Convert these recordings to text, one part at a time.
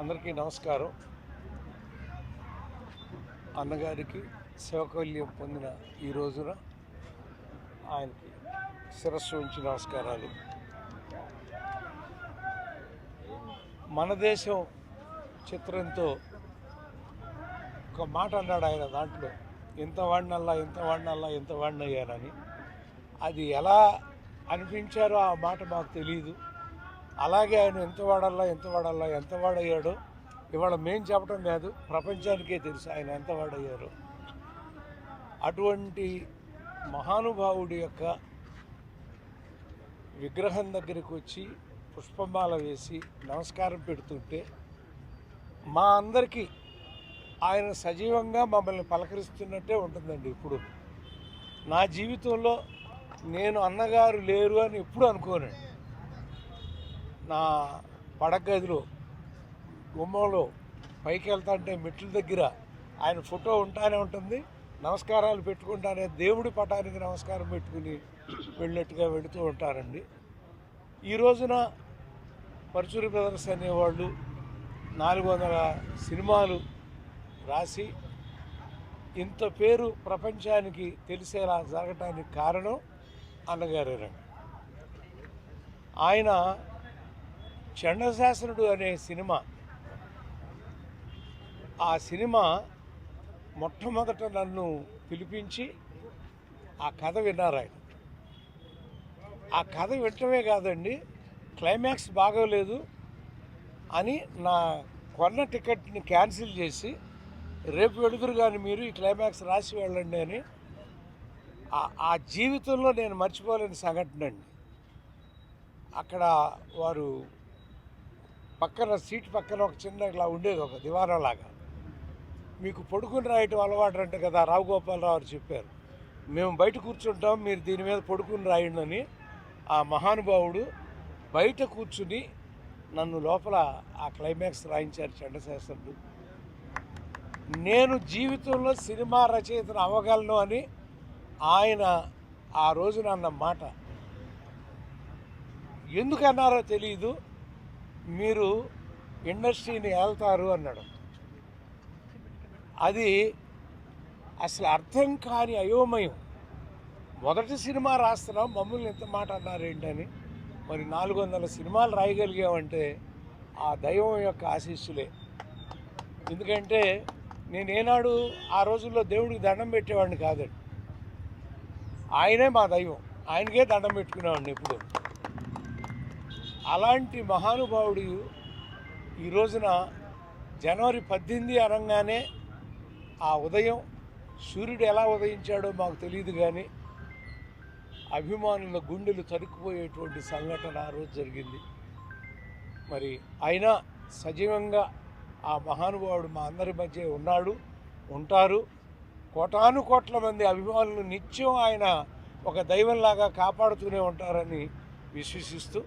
అందరికీ నమస్కారం. అన్నగారికి శివకల్యం పొందిన ఈ రోజున ఆయనకి శిరస్సు ఉంచి నమస్కారాలు. మన దేశం చిత్రంతో ఒక మాట అన్నాడు ఆయన, దాంట్లో ఎంత వాడినయ్యానని. అది ఎలా అనిపించారో ఆ మాట మాకు తెలియదు. అలాగే ఆయన ఎంత వాడయ్యాడో ఇవాళ మేం చెప్పడం కాదు, ప్రపంచానికే తెలుసు ఆయన ఎంత వాడయ్యారో. అటువంటి మహానుభావుడి యొక్క విగ్రహం దగ్గరికి వచ్చి పుష్పమాల వేసి నమస్కారం పెడుతుంటే మా అందరికీ ఆయన సజీవంగా మమ్మల్ని పలకరిస్తున్నట్టే ఉంటుందండి. ఇప్పుడు నా జీవితంలో నేను అన్నగారు లేరు అని ఎప్పుడు అనుకోనండి. నా పడగదిలో గుమ్మంలో పైకి వెళ్తాంటే మెట్ల దగ్గర ఆయన ఫోటో ఉంటానే ఉంటుంది. నమస్కారాలు పెట్టుకుంటానే దేవుడి పటానికి నమస్కారం పెట్టుకుని వెళ్ళినట్టుగా వెళుతూ ఉంటారండి. ఈ రోజున పరుచూరి బ్రదర్స్ అనేవాళ్ళు 400 సినిమాలు రాసి ఇంత పేరు ప్రపంచానికి తెలిసేలా జరగటానికి కారణం అన్నగారేనండి. ఆయన చండశాసనుడు అనే సినిమా, ఆ సినిమా మొట్టమొదట నన్ను పిలిపించి ఆ కథ విన్నారు ఆయన. ఆ కథ వినటమే కాదండి, క్లైమాక్స్ బాగోలేదు అని నా కొన్న టికెట్ని క్యాన్సిల్ చేసి రేపు వెళుదురు కానీ మీరు ఈ క్లైమాక్స్ రాసి వెళ్ళండి అని. ఆ జీవితంలో నేను మర్చిపోలేని సంఘటన అండి. అక్కడ వారు పక్కన సీట్ పక్కన ఒక చిన్న ఇలా ఉండేది, ఒక దివారం లాగా. మీకు పడుకుని రాయటం అలవాటు అంటే కదా, రావు గోపాలరావు గారు చెప్పారు. మేము బయట కూర్చుంటాం, మీరు దీని మీద పడుకుని రాయండి అని. ఆ మహానుభావుడు బయట కూర్చుని నన్ను లోపల ఆ క్లైమాక్స్ రాయించారు చండశాసనుడు. నేను జీవితంలో సినిమా రచయితను అవ్వగలను అని ఆయన ఆ రోజున అన్న మాట ఎందుకన్నారో తెలియదు. మీరు ఇండస్ట్రీని ఏళ్తారు అన్నాడు. అది అసలు అర్థం కాని అయోమయం. మొదటి సినిమా రాస్తున్నాం, మమ్మల్ని ఎంత మాట అన్నారేంటని. మరి 400 సినిమాలు రాయగలిగామంటే ఆ దైవం యొక్క ఆశీస్సులే. ఎందుకంటే నేనేనాడు ఆ రోజుల్లో దేవుడికి దండం పెట్టేవాడిని కాదండి. ఆయనే మా దైవం, ఆయనకే దండం పెట్టుకునేవాడిని ఎప్పుడు. అలాంటి మహానుభావుడు ఈ రోజున జనవరి 18 అనగానే ఆ ఉదయం సూర్యుడు ఎలా ఉదయించాడో మాకు తెలియదు, కానీ అభిమానుల గుండెలు తరుక్కుపోయేటువంటి సంఘటన ఆ రోజు జరిగింది. మరి అయినా సజీవంగా ఆ మహానుభావుడు మా అందరి మధ్య ఉన్నాడు, ఉంటారు. కోటాను కోట్ల మంది అభిమానులు నిత్యం ఆయన ఒక దైవంలాగా కాపాడుతూనే ఉంటారని విశ్వసిస్తూ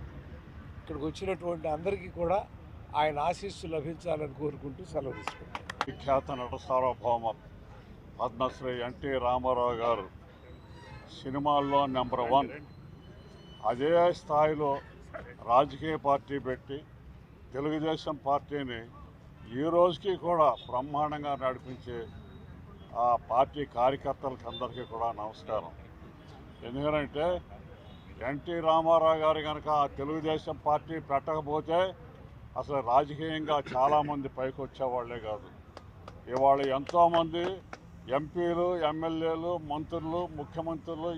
ఇక్కడికి వచ్చినటువంటి అందరికీ కూడా ఆయన ఆశీస్సు లభించాలని కోరుకుంటూ సెలవు తీసుకుంటాం. విఖ్యాత నట సార్వభౌమ పద్మశ్రీ ఎన్టీ రామారావు గారు సినిమాల్లో నెంబర్ 1. అదే స్థాయిలో రాజకీయ పార్టీ పెట్టి తెలుగుదేశం పార్టీని ఈ రోజుకి కూడా బ్రహ్మాండంగా నడిపించే ఆ పార్టీ కార్యకర్తలకు అందరికీ కూడా నమస్కారం. ఎందుకంటే ఎన్టీ రామారావు గారు కనుక ఆ తెలుగుదేశం పార్టీ పెట్టకపోతే అసలు రాజకీయంగా చాలామంది పైకి వచ్చేవాళ్లే కాదు. ఇవాళ ఎంతోమంది ఎంపీలు, ఎమ్మెల్యేలు, మంత్రులు, ముఖ్యమంత్రులు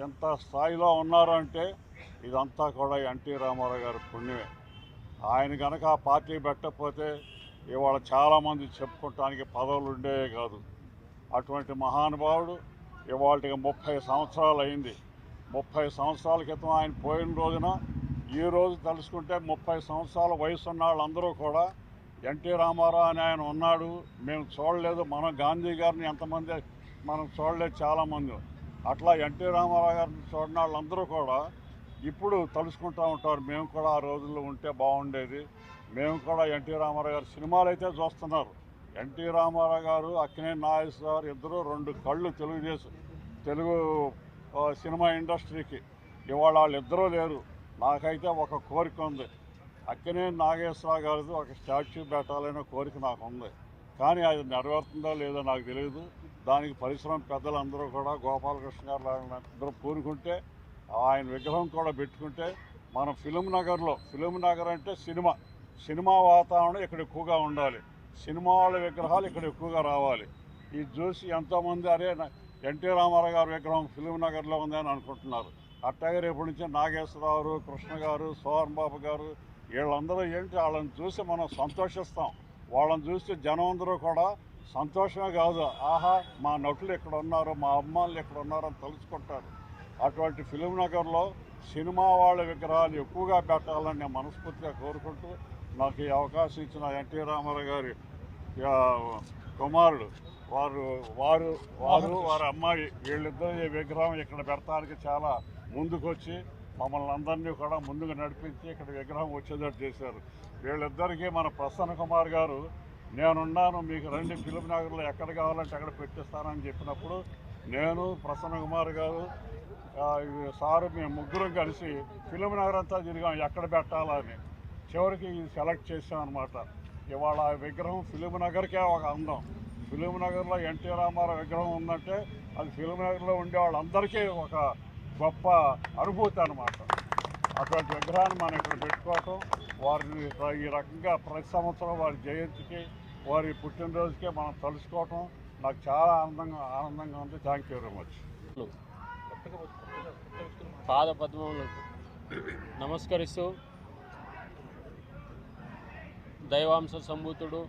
ఎంత స్థాయిలో ఉన్నారంటే ఇదంతా కూడా ఎన్టీ రామారావు గారి పుణ్యమే. ఆయన కనుక ఆ పార్టీ పెట్టకపోతే ఇవాళ చాలామంది చెప్పుకోవటానికి పదవులు ఉండేవే కాదు. అటువంటి మహానుభావుడు ఇవాళకి 30 సంవత్సరాలు అయింది. 30 సంవత్సరాల క్రితం ఆయన పోయిన రోజున ఈ రోజు తలుసుకుంటే 30 సంవత్సరాల వయసు ఉన్న వాళ్ళందరూ కూడా ఎన్టీ రామారావు అని ఆయన ఉన్నాడు, మేము చూడలేదు, మనం గాంధీ గారిని ఎంతమంది మనం చూడలేదు చాలామంది. అట్లా ఎన్టీ రామారావు గారిని చూడని వాళ్ళందరూ కూడా ఇప్పుడు తలుసుకుంటూ ఉంటారు, మేము కూడా ఆ రోజుల్లో ఉంటే బాగుండేది, మేము కూడా ఎన్టీ రామారావు గారు సినిమాలు అయితే చూస్తున్నారు. ఎన్టీ రామారావు గారు, అక్కినేని నాగేశ్వర గారు ఇద్దరు 2 కళ్ళు తెలుగు సినిమా ఇండస్ట్రీకి. ఇవాళ వాళ్ళిద్దరూ లేరు. నాకైతే ఒక కోరిక ఉంది, అక్కినేని నాగేశ్వరరావు గారిది ఒక స్టాచ్యూ పెట్టాలనే కోరిక నాకు ఉంది. కానీ అది నెరవేరుతుందో లేదో నాకు తెలియదు. దానికి పరిశ్రమ పెద్దలందరూ కూడా గోపాలకృష్ణ గారు అందరూ పూనుకుంటే ఆయన విగ్రహం కూడా పెట్టుకుంటే మన ఫిలిం నగర్ అంటే సినిమా వాతావరణం ఇక్కడ ఎక్కువగా ఉండాలి. సినిమా వాళ్ళ విగ్రహాలు ఇక్కడ ఎక్కువగా రావాలి. ఇది చూసి ఎంతోమంది అరే ఎన్టీ రామారావు గారి విగ్రహం ఫిలిం నగర్లో ఉందని అనుకుంటున్నారు. అట్లాగే రేపటి నుంచి నాగేశ్వరరావు, కృష్ణ గారు, సోహన్ బాబు గారు వీళ్ళందరూ ఏంటి వాళ్ళని చూసి మనం సంతోషిస్తాం. వాళ్ళని చూసి జనం అందరూ కూడా సంతోషమే కాదు, ఆహా మా నటులు ఇక్కడ ఉన్నారు, మా అమ్మాయిలు ఇక్కడ ఉన్నారు అని తెలుసుకుంటారు. అటువంటి ఫిలిం నగర్లో సినిమా వాళ్ళ విగ్రహాలు ఎక్కువగా పెట్టాలని నేను మనస్ఫూర్తిగా కోరుకుంటూ నాకు ఈ అవకాశం ఇచ్చిన ఎన్టీ రామారావు గారి కుమారుడు వారి అమ్మాయి వీళ్ళిద్దరూ ఈ విగ్రహం ఇక్కడ పెడతానికి చాలా ముందుకొచ్చి మమ్మల్ని అందరినీ కూడా ముందుకు నడిపించి ఇక్కడ విగ్రహం వచ్చేటట్టు చేశారు. వీళ్ళిద్దరికీ మన ప్రసన్న కుమార్ గారు నేనున్నాను, మీకు రండి ఫిలిం నగర్లో ఎక్కడ కావాలంటే అక్కడ పెట్టిస్తానని చెప్పినప్పుడు నేను ప్రసన్న కుమార్ గారు సారు మేము ముగ్గురం కలిసి ఫిలిం నగర్ అంతా తిరిగాం ఎక్కడ పెట్టాలని. చివరికి సెలెక్ట్ చేసాం అనమాట. ఇవాళ ఆ విగ్రహం ఫిలిం నగర్కే ఒక అందం. ఫిలిం నగర్లో ఎన్టీ రామారావు విగ్రహం ఉందంటే అది ఫిలిం నగర్లో ఉండే వాళ్ళందరికీ ఒక గొప్ప అనుభూతి అనమాట. అటువంటి విగ్రహాన్ని మనం ఇక్కడ పెట్టుకోవటం, వారిని ఈ రకంగా ప్రతి సంవత్సరం వారి జయంతికి వారి పుట్టినరోజుకే మనం తలుసుకోవటం నాకు చాలా ఆనందంగా ఉంది. Thank you very much. పాద పద్మములకు నమస్కరిస్తూ దైవాంశ సంభూతుడు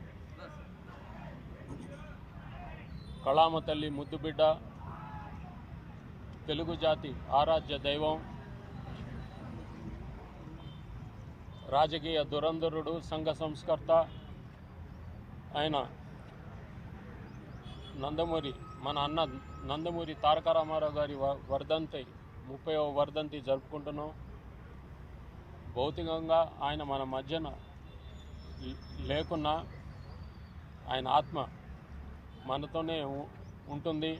కళామ తల్లి ముద్దుబిడ్డ, తెలుగు జాతి ఆరాధ్య దైవం, రాజకీయ దురంధరుడు, సంఘ సంస్కర్త ఆయన మన అన్న నందమూరి తారక రామారావు గారి వర్ధంతి 30వ వర్ధంతి జరుపుకుంటున్నాం. భౌతికంగా ఆయన మన మధ్యన లేకున్నా ఆయన ఆత్మ మనతోనే ఉంటుంది.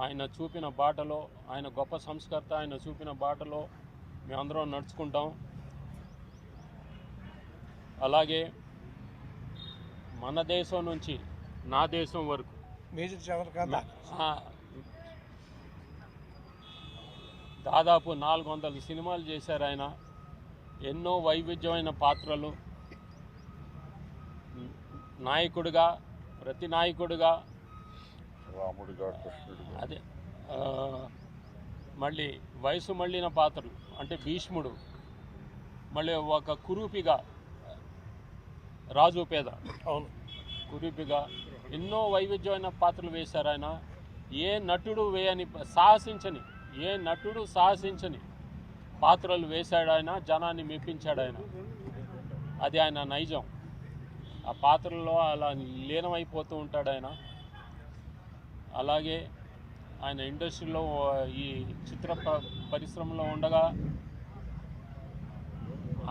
ఆయన చూపిన బాటలో, ఆయన గొప్ప సంస్కర్త, ఆయన చూపిన బాటలో మేమందరం నడుచుకుంటాం. అలాగే మన దేశం నుంచి నా దేశం వరకు మేజర్ చంద్రకాంత్ దాదాపు 400 సినిమాలు చేశారు ఆయన. ఎన్నో వైవిధ్యమైన పాత్రలు, నాయకుడిగా, ప్రతి నాయకుడిగా, రాముడిగా, కృష్ణుడిగా, అదే మళ్ళీ వయసు మళ్ళిన పాత్రలు అంటే భీష్ముడు, మళ్ళీ ఒక కురూపిగా రాజు పేద, అవును కురూపిగా ఎన్నో వైవిధ్యమైన పాత్రలు వేశారు ఆయన. ఏ నటుడు సాహసించని పాత్రలు వేశాడు ఆయన. జనాన్ని మెప్పించాడు ఆయన. అది ఆయన నైజం. ఆ పాత్రల్లో అలా లీనమైపోతూ ఉంటాడు ఆయన. అలాగే ఆయన ఇండస్ట్రీలో ఈ చిత్ర పరిశ్రమలో ఉండగా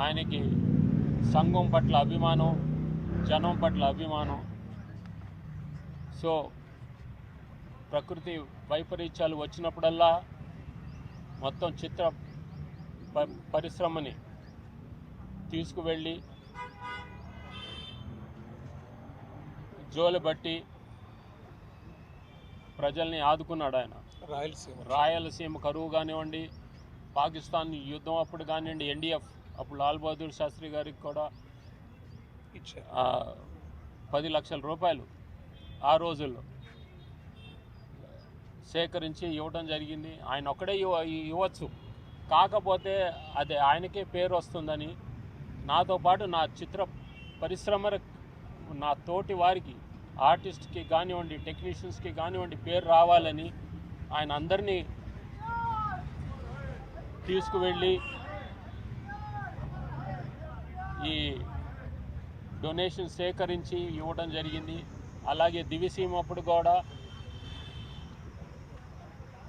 ఆయనకి సంఘం పట్ల అభిమానం, జనం పట్ల అభిమానం. సో ప్రకృతి వైపరీత్యాలు వచ్చినప్పుడల్లా మొత్తం చిత్ర పరిశ్రమని తీసుకువెళ్ళి జోలుబట్టి ప్రజల్ని ఆదుకున్నాడు ఆయన. రాయలసీమ కరువు కానివ్వండి, పాకిస్తాన్ యుద్ధం అప్పుడు కానివ్వండి, ఎన్డీఎఫ్ అప్పుడు లాల్ బహదూర్ శాస్త్రి గారికి కూడా 10 లక్షల రూపాయలు ఆ రోజుల్లో సేకరించి ఇవ్వడం జరిగింది. ఆయన ఒక్కడే ఇవ్వచ్చు, కాకపోతే అది ఆయనకే పేరు వస్తుందని, నాతో పాటు నా చిత్ర పరిశ్రమ నా తోటి వారికి, ఆర్టిస్ట్కి కానివ్వండి, టెక్నీషియన్స్కి కానివ్వండి పేరు రావాలని ఆయన అందరినీ తీసుకువెళ్ళి ఈ డొనేషన్ సేకరించి ఇవ్వడం జరిగింది. అలాగే దివిసీమ అప్పుడు కూడా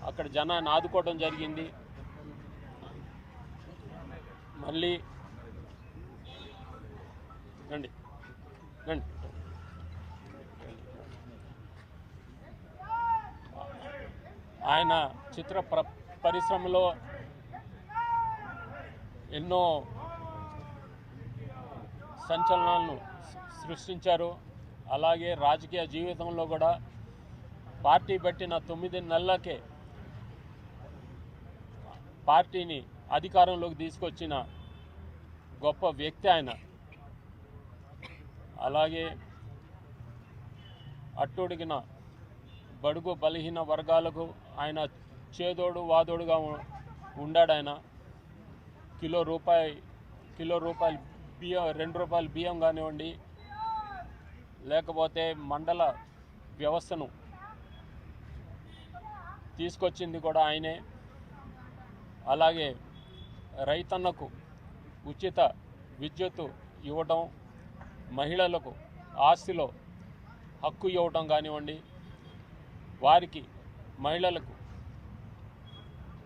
అక్కడ జనాన్ని ఆదుకోవడం జరిగింది. మళ్ళీ రండి రండి ఆయన చిత్ర పరిశ్రమలో ఎన్నో సంచలనాలను సృష్టించారు. అలాగే రాజకీయ జీవితంలో కూడా పార్టీ పెట్టిన 9 నెలలకే పార్టీని అధికారంలోకి తీసుకొచ్చిన గొప్ప వ్యక్తి ఆయన. అలాగే అట్టుడిగిన బడుగు బలహీన వర్గాలకు ఆయన చేదోడు వాదోడుగా ఉండాడు. ఆయన కిలో రూపాయలు బియ్యం, 2 రూపాయల బియ్యం కానివ్వండి, లేకపోతే మండల వ్యవస్థను తీసుకొచ్చింది కూడా ఆయనే. అలాగే రైతన్నకు ఉచిత విద్యుత్తు ఇవ్వటం, మహిళలకు ఆస్తిలో హక్కు ఇవ్వటం కానివ్వండి, వారికి మహిళలకు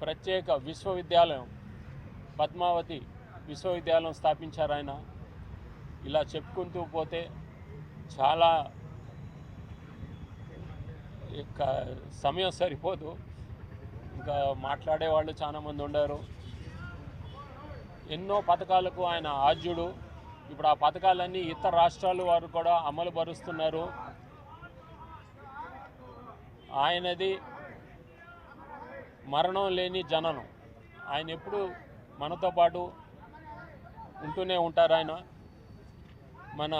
ప్రత్యేక విశ్వవిద్యాలయం, పద్మావతి విశ్వవిద్యాలయం స్థాపించారు ఆయన. ఇలా చెప్పుకుంటూ పోతే చాలా సమయం సరిపోదు, ఇంకా మాట్లాడేవాళ్ళు చాలామంది ఉన్నారు. ఎన్నో పథకాలకు ఆయన ఆద్యుడు. ఇప్పుడు ఆ పథకాలన్నీ ఇతర రాష్ట్రాల వారు కూడా అమలు పరుస్తున్నారు. ఆయనది మరణం లేని జననం. ఆయన ఎప్పుడు మనతో పాటు ఉంటూనే ఉంటారు. ఆయన మన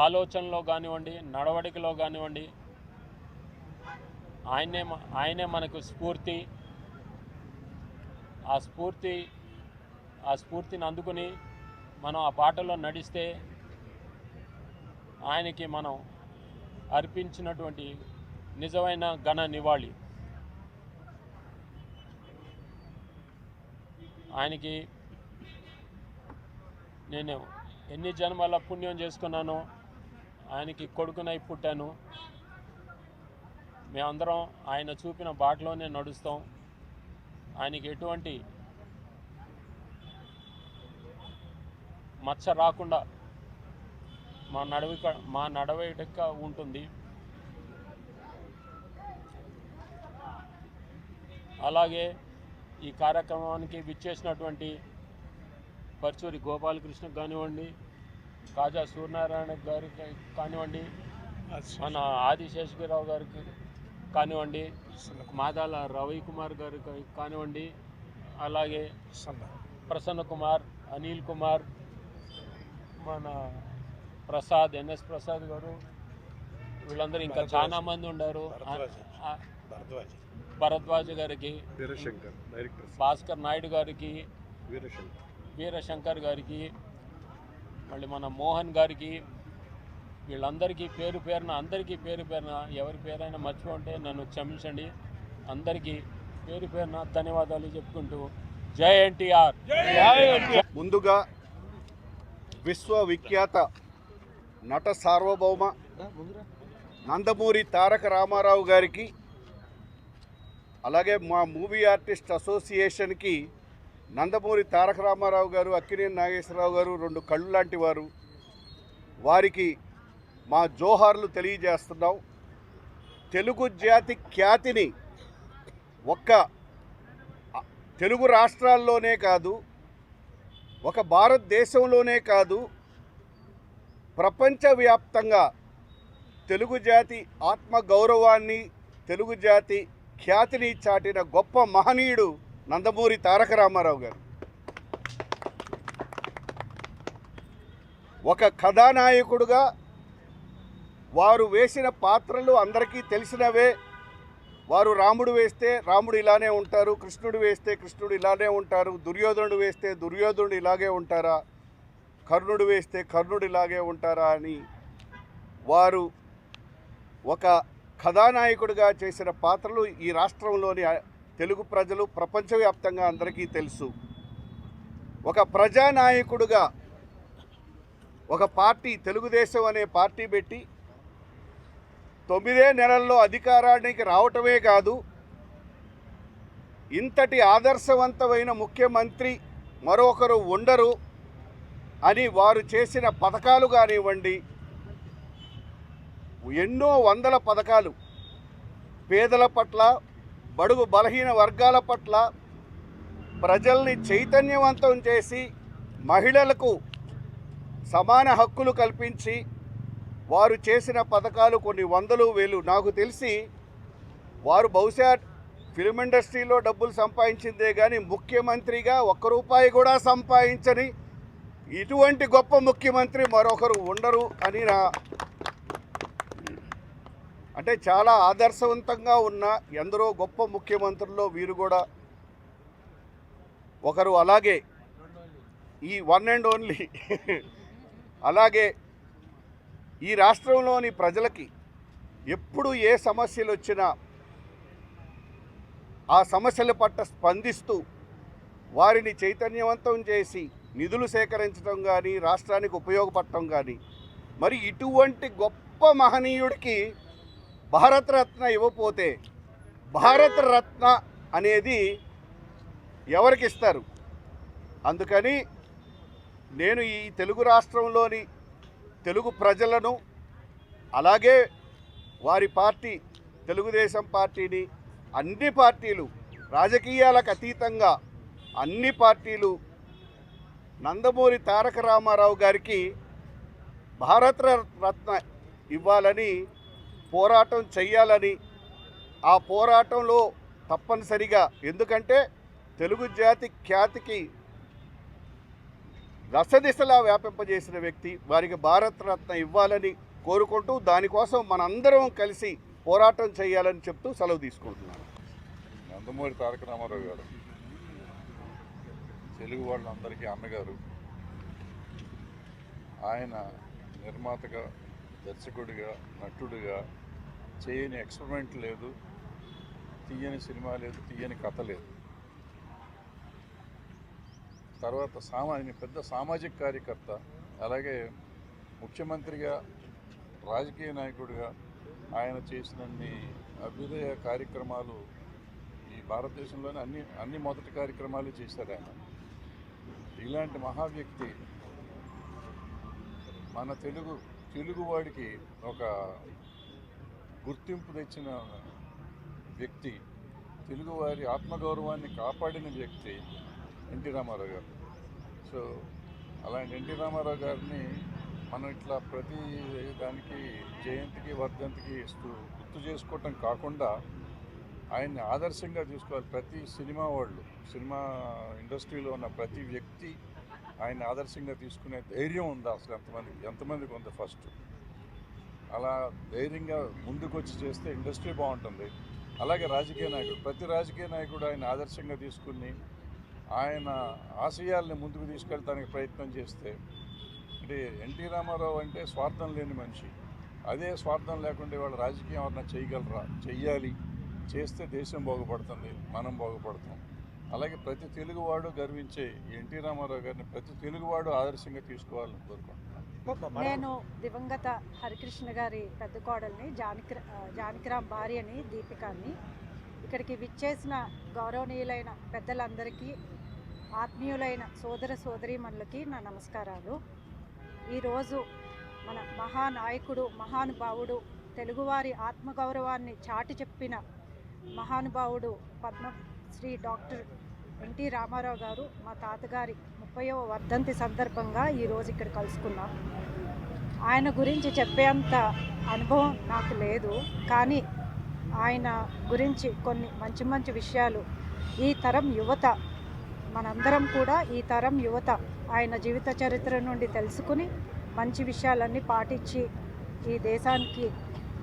ఆలోచనలో కానివ్వండి, నడవడికలో కానివ్వండి, ఆయనే మనకు స్ఫూర్తి. ఆ స్ఫూర్తిని అందుకుని మనం ఆ బాటలో నడిస్తే ఆయనకి మనం అర్పించినటువంటి నిజమైన ఘన నివాళి. ఆయనకి నేను ఎన్ని జన్మల పుణ్యం చేసుకున్నానో, ఆయనకి కొడుకునై పుట్టాను. మేమందరం ఆయన చూపిన బాటలోనే నడుస్తాం. ఆయనకి ఎటువంటి మచ్చ రాకుండా మా నడవడిక ఉంటుంది. అలాగే ఈ కార్యక్రమానికి విచ్చేసినటువంటి పర్చూరి గోపాలకృష్ణకు కానివ్వండి, కాజా సూర్యనారాయణ గారికి కానివ్వండి, మన ఆదిశేషగిరావు గారికి కానివ్వండి, మాదాల రవికుమార్ గారికి కానివ్వండి, అలాగే ప్రసన్న కుమార్, అనిల్ కుమార్, మన ప్రసాద్, ఎన్ఎస్ ప్రసాద్ గారు, వీళ్ళందరూ ఇంకా చాలా మంది ఉన్నారు. భరద్వాజ్ గారికి, భాస్కర్ నాయుడు గారికి, వీరశంకర్ గారికి, మళ్ళీ మన మోహన్ గారికి, వీళ్ళందరికీ పేరు పేరున ఎవరి పేరైనా మర్చిపోంటే నన్ను క్షమించండి. అందరికీ పేరు పేరున ధన్యవాదాలు చెప్పుకుంటూ జై ఎన్టీఆర్. ముందుగా విశ్వవిఖ్యాత నట సార్వభౌమ నందమూరి తారక రామారావు గారికి, అలాగే మా మూవీ ఆర్టిస్ట్ అసోసియేషన్కి నందమూరి తారక రామారావు గారు, అక్కినేని నాగేశ్వరరావు గారు 2 కళ్ళు లాంటి వారు. వారికి మా జోహార్లు తెలియజేస్తున్నాం. తెలుగు జాతి ఖ్యాతిని ఒక్క తెలుగు రాష్ట్రాల్లోనే కాదు, ఒక భారతదేశంలోనే కాదు, ప్రపంచవ్యాప్తంగా తెలుగు జాతి ఆత్మగౌరవాన్ని, తెలుగు జాతి ఖ్యాతిని చాటిన గొప్ప మహనీయుడు నందమూరి తారక రామారావు గారు. ఒక కథానాయకుడుగా వారు వేసిన పాత్రలు అందరికీ తెలిసినవే. వారు రాముడు వేస్తే రాముడు ఇలానే ఉంటారు, కృష్ణుడు వేస్తే కృష్ణుడు ఇలానే ఉంటారు, దుర్యోధనుడు వేస్తే దుర్యోధనుడు ఇలాగే ఉంటారా, కర్ణుడు వేస్తే కర్ణుడు ఇలాగే ఉంటారా అని వారు ఒక కథానాయకుడిగా చేసిన పాత్రలు ఈ రాష్ట్రంలోని తెలుగు ప్రజలు, ప్రపంచవ్యాప్తంగా అందరికీ తెలుసు. ఒక ప్రజానాయకుడిగా ఒక పార్టీ, తెలుగుదేశం అనే పార్టీ పెట్టి 9 నెలల్లో అధికారానికి రావటమే కాదు, ఇంతటి ఆదర్శవంతమైన ముఖ్యమంత్రి మరొకరు ఉండరు అని వారు చేసిన పథకాలు కానివ్వండి, ఎన్నో వందల పథకాలు పేదల పట్ల, బడుగు బలహీన వర్గాల పట్ల, ప్రజల్ని చైతన్యవంతం చేసి మహిళలకు సమాన హక్కులు కల్పించి వారు చేసిన పథకాలు కొన్ని వందలు వేలు, నాకు తెలిసి వారు బహుశా ఫిల్మ్ ఇండస్ట్రీలో డబ్బులు సంపాదించిందే కానీ ముఖ్యమంత్రిగా ఒక్క రూపాయి కూడా సంపాదించని ఇటువంటి గొప్ప ముఖ్యమంత్రి మరొకరు ఉండరు అని అంటే చాలా ఆదర్శవంతంగా ఉన్న ఎందరో గొప్ప ముఖ్యమంత్రుల్లో వీరు కూడా ఒకరు. అలాగే ఈ వన్ అండ్ ఓన్లీ అలాగే ఈ రాష్ట్రంలోని ప్రజలకి ఎప్పుడు ఏ సమస్యలు వచ్చినా ఆ సమస్యల పట్ల స్పందిస్తూ వారిని చైతన్యవంతం చేసి నిధులు సేకరించడం కానీ రాష్ట్రానికి ఉపయోగపడటం కానీ, మరి ఇటువంటి గొప్ప మహనీయుడికి భారతరత్న ఇవ్వకపోతే భారతరత్న అనేది ఎవరికి ఇస్తారు? అందుకని నేను ఈ తెలుగు రాష్ట్రంలోని తెలుగు ప్రజలను, అలాగే వారి పార్టీ తెలుగుదేశం పార్టీని, అన్ని పార్టీలు రాజకీయాలకు అతీతంగా అన్ని పార్టీలు నందమూరి తారక రామారావు గారికి భారతరత్న ఇవ్వాలని పోరాటం చెయ్యాలని, ఆ పోరాటంలో తప్పనిసరిగా, ఎందుకంటే తెలుగు జాతి ఖ్యాతికి దశదిశలా వ్యాపింపజేసిన వ్యక్తి, వారికి భారతరత్న ఇవ్వాలని కోరుకుంటూ దానికోసం మనందరం కలిసి పోరాటం చేయాలని చెప్తూ సెలవు తీసుకుంటున్నాను. నందమూరి తారక రామారావు గారు తెలుగు వాళ్ళందరికీ అన్నగారు. ఆయన నిర్మాతగా, దర్శకుడిగా, నటుడిగా చేయని ఎక్స్పెరిమెంట్ లేదు, తీయని సినిమా లేదు, తీయని కథ లేదు. తర్వాత ఆయన పెద్ద సామాజిక కార్యకర్త, అలాగే ముఖ్యమంత్రిగా, రాజకీయ నాయకుడిగా ఆయన చేసినన్ని అభ్యుదయ కార్యక్రమాలు ఈ భారతదేశంలోనే అన్ని మొదటి కార్యక్రమాలు చేశారు ఆయన. ఇలాంటి మహా వ్యక్తి మన తెలుగువాడికి ఒక గుర్తింపు తెచ్చిన వ్యక్తి, తెలుగువారి ఆత్మగౌరవాన్ని కాపాడిన వ్యక్తి ఎన్టీ రామారావు గారు. సో అలాంటి ఎన్టీ రామారావు గారిని మనం ఇట్లా ప్రతి దానికి జయంతికి, వర్ధంతికి గుర్తు చేసుకోవటం కాకుండా ఆయన్ని ఆదర్శంగా తీసుకోవాలి. ప్రతి సినిమా వాళ్ళు, సినిమా ఇండస్ట్రీలో ఉన్న ప్రతి వ్యక్తి ఆయన ఆదర్శంగా తీసుకునే ధైర్యం ఉందా అసలు ఎంతమందికి ఉంది? ఫస్ట్ అలా ధైర్యంగా ముందుకు వచ్చి చేస్తే ఇండస్ట్రీ బాగుంటుంది. అలాగే రాజకీయ నాయకుడు, ప్రతి రాజకీయ నాయకుడు ఆయన ఆదర్శంగా తీసుకుని ఆయన ఆశయాల్ని ముందుకు తీసుకెళ్ళడానికి ప్రయత్నం చేస్తే, అంటే ఎన్టీ రామారావు అంటే స్వార్థం లేని మనిషి. అదే స్వార్థం లేకుండా వాళ్ళ రాజకీయం ఎవరన్నా చేయగలరా? చెయ్యాలి. చేస్తే దేశం బాగుపడుతుంది, మనం బాగుపడతాం. అలాగే ప్రతి తెలుగువాడు గర్వించే ఎన్టీ రామారావు గారిని ప్రతి తెలుగువాడు ఆదర్శంగా తీసుకోవాలని కోరుకుంటున్నాను. నేను దివంగత హరికృష్ణ గారి పెద్ద కోడల్ని, జానకిరామ్ భార్యని, దీపికాని. ఇక్కడికి విచ్చేసిన గౌరవనీయులైన పెద్దలందరికీ, ఆత్మీయులైన సోదర సోదరీమణులకి నా నమస్కారాలు. ఈరోజు మన మహానాయకుడు, మహానుభావుడు, తెలుగువారి ఆత్మగౌరవాన్ని చాటి చెప్పిన మహానుభావుడు పద్మశ్రీ డాక్టర్ ఎన్టీ రామారావు గారు, మా తాతగారి 30వ వర్ధంతి సందర్భంగా ఈరోజు ఇక్కడ కలుసుకున్నాం. ఆయన గురించి చెప్పేంత అనుభవం నాకు లేదు, కానీ ఆయన గురించి కొన్ని మంచి మంచి విషయాలు ఈ తరం యువత, మనందరం కూడా ఈ తరం యువత ఆయన జీవిత చరిత్ర నుండి తెలుసుకుని మంచి విషయాలన్నీ పాటించి ఈ దేశానికి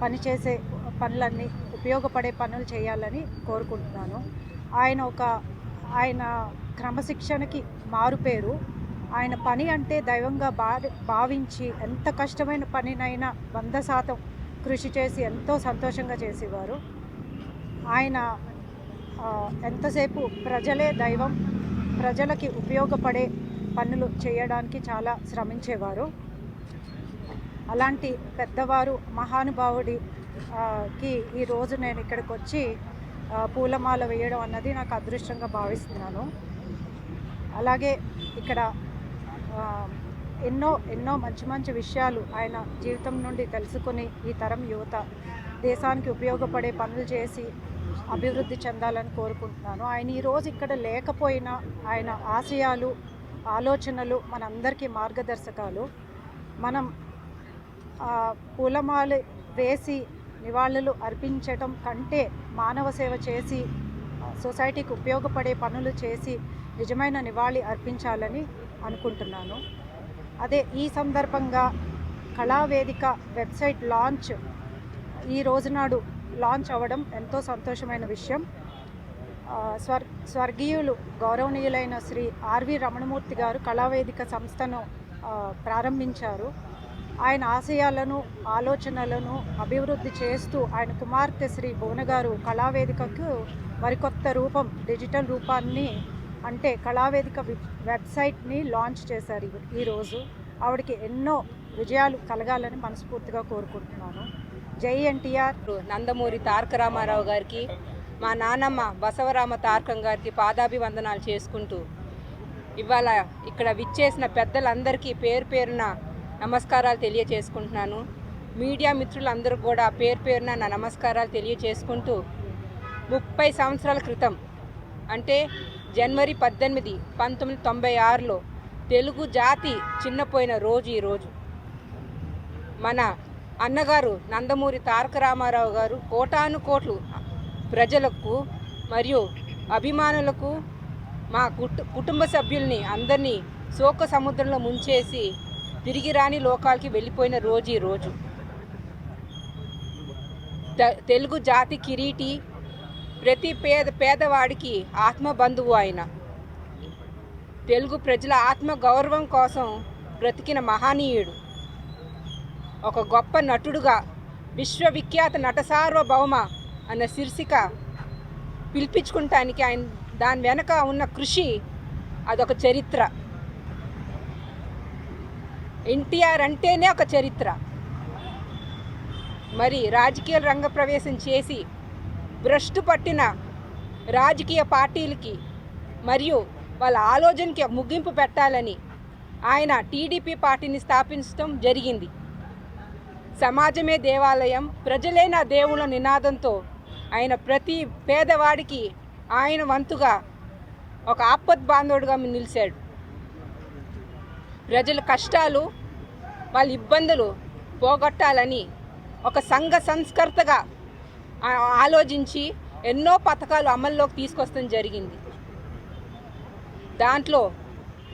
పనిచేసే పనులన్నీ, ఉపయోగపడే పనులు చేయాలని కోరుకుంటున్నాను. ఆయన క్రమశిక్షణకి మారుపేరు. ఆయన పని అంటే దైవంగా భావించి ఎంత కష్టమైన పనినైనా 100% కృషి చేసి ఎంతో సంతోషంగా చేసేవారు. ఆయన ఎంతసేపు ప్రజలే దైవం, ప్రజలకి ఉపయోగపడే పనులు చేయడానికి చాలా శ్రమించేవారు. అలాంటి పెద్దవారు, మహానుభావుడికి ఈరోజు నేను ఇక్కడికి వచ్చి పూలమాల వేయడం అన్నది నాకు అదృష్టంగా భావిస్తున్నాను. అలాగే ఇక్కడ ఎన్నో మంచి మంచి విషయాలు ఆయన జీవితం నుండి తెలుసుకుని ఈ తరం యువత దేశానికి ఉపయోగపడే పనులు చేసి అభివృద్ధి చెందాలని కోరుకుంటున్నాను. ఆయన ఈరోజు ఇక్కడ లేకపోయినా ఆయన ఆశయాలు, ఆలోచనలు మనందరికీ మార్గదర్శకాలు. మనం పూలమాల వేసి నివాళులు అర్పించటం కంటే మానవ సేవ చేసి సొసైటీకి ఉపయోగపడే పనులు చేసి నిజమైన నివాళి అర్పించాలని అనుకుంటున్నాను. అదే ఈ సందర్భంగా కళావేదిక వెబ్సైట్ లాంచ్ ఈ రోజునాడు లాంచ్ అవ్వడం ఎంతో సంతోషమైన విషయం. స్వర్గీయులు గౌరవనీయులైన శ్రీ ఆర్వి రమణమూర్తి గారు కళావేదిక సంస్థను ప్రారంభించారు. ఆయన ఆశయాలను, ఆలోచనలను అభివృద్ధి చేస్తూ ఆయన కుమార్తె శ్రీ భువన గారు కళావేదికకు మరికొత్త రూపం, డిజిటల్ రూపాన్ని అంటే కళావేదిక వెబ్సైట్ని లాంచ్ చేశారు ఈరోజు. ఆవిడకి ఎన్నో విజయాలు కలగాలని మనస్ఫూర్తిగా కోరుకుంటున్నాను. జై ఎన్టీఆర్. నందమూరి తారక రామారావు గారికి, మా నాన్నమ్మ బసవరామ తారకం గారికి పాదాభివందనాలు చేసుకుంటూ ఇవాళ ఇక్కడ విచ్చేసిన పెద్దలందరికీ పేరు పేరున నమస్కారాలు తెలియచేసుకుంటున్నాను. మీడియా మిత్రులందరూ కూడా పేరు పేరున నా నమస్కారాలు తెలియచేసుకుంటూ 30 సంవత్సరాల క్రితం అంటే జనవరి 18, 1996లో తెలుగు జాతి చిన్నపోయిన రోజు ఈరోజు. మన అన్నగారు నందమూరి తారక రామారావు గారు కోటాను కోట్లు ప్రజలకు మరియు అభిమానులకు, మా కుటుంబ సభ్యుల్ని అందరినీ శోక సముద్రంలో ముంచేసి తిరిగి రాని లోకాలకి వెళ్ళిపోయిన రోజు ఈరోజు. తెలుగు జాతి కిరీటి, ప్రతి పేదవాడికి ఆత్మబంధువు ఆయన. తెలుగు ప్రజల ఆత్మ గౌరవం కోసం బ్రతికిన మహనీయుడు. ఒక గొప్ప నటుడుగా విశ్వవిఖ్యాత నట సార్వభౌమ అన్న శీర్షిక పిలిపించుకుంటానికి ఆయన దాని వెనక ఉన్న కృషి అదొక చరిత్ర. ఎన్టీఆర్ అంటేనే ఒక చరిత్ర. మరి రాజకీయ రంగ ప్రవేశం చేసి భ్రష్టు పట్టిన రాజకీయ పార్టీలకి మరియు వాళ్ళ ఆలోచనకి ముగింపు పెట్టాలని ఆయన టీడీపీ పార్టీని స్థాపించడం జరిగింది. సమాజమే దేవాలయం, ప్రజలే నా దేవుళ్ళ నినాదంతో ఆయన ప్రతి పేదవాడికి ఆయన వంతుగా ఒక ఆపద్బాంధవుడిగా నిలిచాడు. ప్రజల కష్టాలు, వాళ్ళ ఇబ్బందులు పోగొట్టాలని ఒక సంఘ సంస్కర్తగా ఆలోచించి ఎన్నో పథకాలు అమల్లోకి తీసుకొస్తాం జరిగింది. దాంట్లో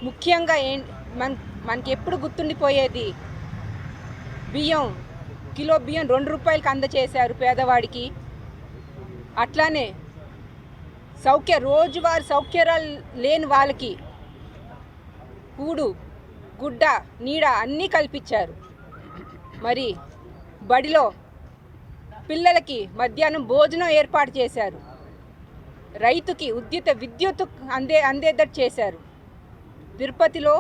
ముఖ్యంగా మనకి ఎప్పుడు గుర్తుండిపోయేది బియ్యం, కిలో బియ్యం 2 రూపాయలకి అందచేశారు పేదవాడికి. అట్లానే రోజువారీ సౌకర్యాలు లేని వాళ్ళకి కూడు, గుడ్డ, నీడ అన్నీ కల్పించారు. మరి బడిలో పిల్లలకి మధ్యాహ్నం భోజనం ఏర్పాటు చేశారు. రైతుకి విద్యుత్ అందేటట్టు చేశారు. తిరుపతిలో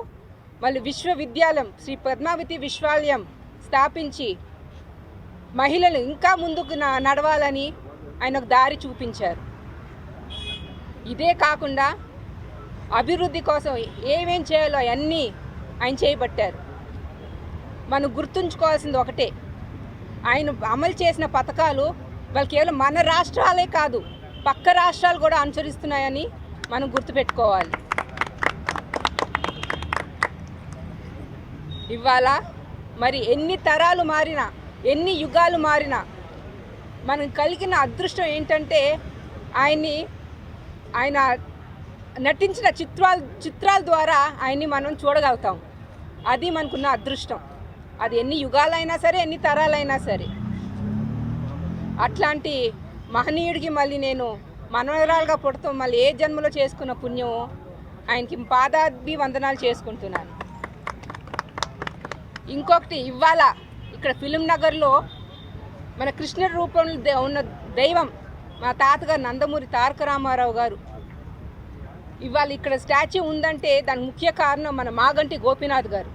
మళ్ళీ విశ్వవిద్యాలయం శ్రీ పద్మావతి విశ్వవిద్యాలయం స్థాపించి మహిళలు ఇంకా ముందుకు నడవాలని ఆయన ఒక దారి చూపించారు. ఇదే కాకుండా అభివృద్ధి కోసం ఏమేం చేయాలో అవన్నీ ఆయన చేయబట్టారు. మనం గుర్తుంచుకోవాల్సింది ఒకటే, ఆయన అమలు చేసిన పథకాలు వాళ్ళు కేవలం మన రాష్ట్రాలే కాదు, పక్క రాష్ట్రాలు కూడా అనుసరిస్తున్నాయని మనం గుర్తుపెట్టుకోవాలి. ఇవాళ మరి ఎన్ని తరాలు మారినా, ఎన్ని యుగాలు మారినా మనం కలిగిన అదృష్టం ఏంటంటే ఆయన నటించిన చిత్రాల ద్వారా ఆయన్ని మనం చూడగలుగుతాం. అది మనకున్న అదృష్టం. అది ఎన్ని యుగాలైనా సరే, ఎన్ని తరాలైనా సరే. అట్లాంటి మహనీయుడికి మళ్ళీ నేను మనవరాలుగా పుడతాం మళ్ళీ ఏ జన్మలో చేసుకున్న పుణ్యమో ఆయనకి పాదాభివందనాలు చేసుకుంటున్నాను. ఇంకొకటి, ఇవాళ ఇక్కడ ఫిలిం నగర్లో మన కృష్ణుడి రూపంలో ఉన్న దైవం మా తాతగారు నందమూరి తారక రామారావు గారు ఇవాళ ఇక్కడ స్టాచ్యూ ఉందంటే దానికి ముఖ్య కారణం మన మాగంటి గోపీనాథ్ గారు.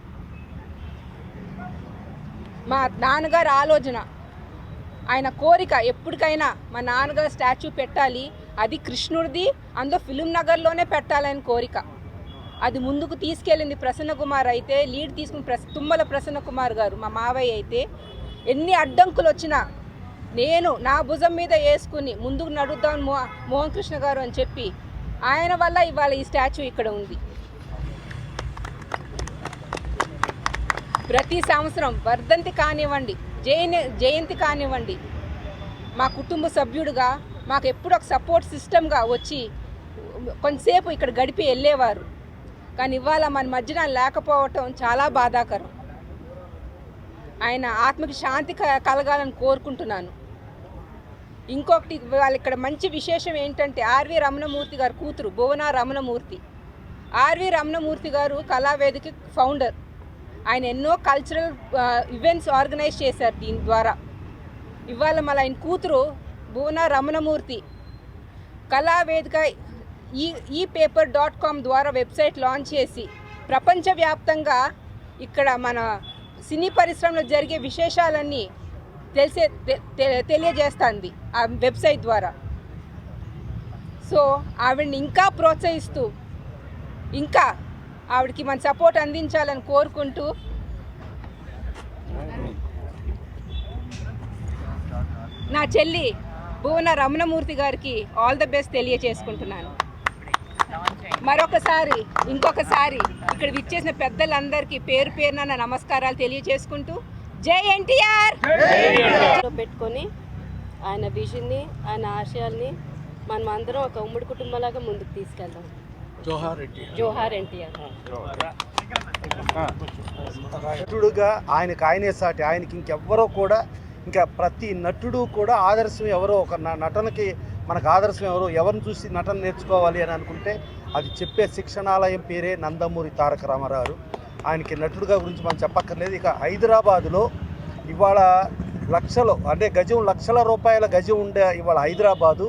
మా నాన్నగారు ఆలోచన, ఆయన కోరిక ఎప్పటికైనా మా నాన్నగారు స్టాచ్యూ పెట్టాలి, అది కృష్ణుడిది, అందులో ఫిలిం నగర్లోనే పెట్టాలని కోరిక. అది ముందుకు తీసుకెళ్ళింది ప్రసన్న కుమార్ అయితే, లీడ్ తీసుకుని తుమ్మల ప్రసన్న కుమార్ గారు మా మావయ్య అయితే. ఎన్ని అడ్డంకులు వచ్చినా నేను నా భుజం మీద వేసుకుని ముందుకు నడుద్దాం మోహన్ కృష్ణ గారు అని చెప్పి ఆయన వల్ల ఇవాళ ఈ స్టాచ్యూ ఇక్కడ ఉంది. ప్రతి సంవత్సరం వర్ధంతి కానివ్వండి, జయంతి కానివ్వండి, మా కుటుంబ సభ్యుడిగా మాకు ఎప్పుడు ఒక సపోర్ట్ సిస్టమ్గా వచ్చి కొంతసేపు ఇక్కడ గడిపి వెళ్ళేవారు. కానీ ఇవాళ మన మధ్యన లేకపోవటం చాలా బాధాకరం. ఆయన ఆత్మకి శాంతి కలగాలని కోరుకుంటున్నాను. ఇంకొకటి వాళ్ళ ఇక్కడ మంచి విశేషం ఏంటంటే ఆర్వి రమణమూర్తి గారు కూతురు భువన రమణమూర్తి. ఆర్వి రమణమూర్తి గారు కళావేదిక ఫౌండర్. ఆయన ఎన్నో కల్చరల్ ఈవెంట్స్ ఆర్గనైజ్ చేశారు దీని ద్వారా. ఇవాళ మళ్ళీ ఆయన కూతురు భువన రమణమూర్తి కళావేదిక ePaper.com ద్వారా వెబ్సైట్ లాంచ్ చేసి ప్రపంచవ్యాప్తంగా ఇక్కడ మన సినీ పరిశ్రమలో జరిగే విశేషాలన్నీ తెలియజేస్తుంది ఆ వెబ్సైట్ ద్వారా. సో ఆవిడని ఇంకా ప్రోత్సహిస్తూ ఇంకా ఆవిడకి మన సపోర్ట్ అందించాలని కోరుకుంటూ నా చెల్లి భువన రమణమూర్తి గారికి ఆల్ ద బెస్ట్ తెలియజేసుకుంటున్నాను. మరొకసారి ఇంకొకసారి ఇక్కడ విచ్చేసిన పెద్దలందరికీ పేరు పేరున నా నమస్కారాలు తెలియజేసుకుంటూ జై ఎన్టీఆర్ పెట్టుకొని ఆయన విజన్ని, ఆయన ఆశయాల్ని మనం అందరం ఒక ఉమ్మడి కుటుంబంలాగా ముందుకు తీసుకెళ్దాం. జోహార్ ఎన్టీఆర్. నటుడుగా ఆయనకే సాటి, ఆయనకి ఇంకెవ్వరో కూడా, ఇంకా ప్రతి నటుడు కూడా ఆదర్శం ఎవరో ఒక నటనకి మనకు ఆదర్శం ఎవరిని చూసి నటన నేర్చుకోవాలి అని అనుకుంటే అది చెప్పే శిక్షణాలయం పేరే నందమూరి తారక రామారావు. ఆయనకి నటుడుగా గురించి మనం చెప్పక్కర్లేదు. ఇక హైదరాబాదులో ఇవాళ లక్షలు అంటే గజం లక్షల రూపాయల గజం ఉండే ఇవాళ హైదరాబాదు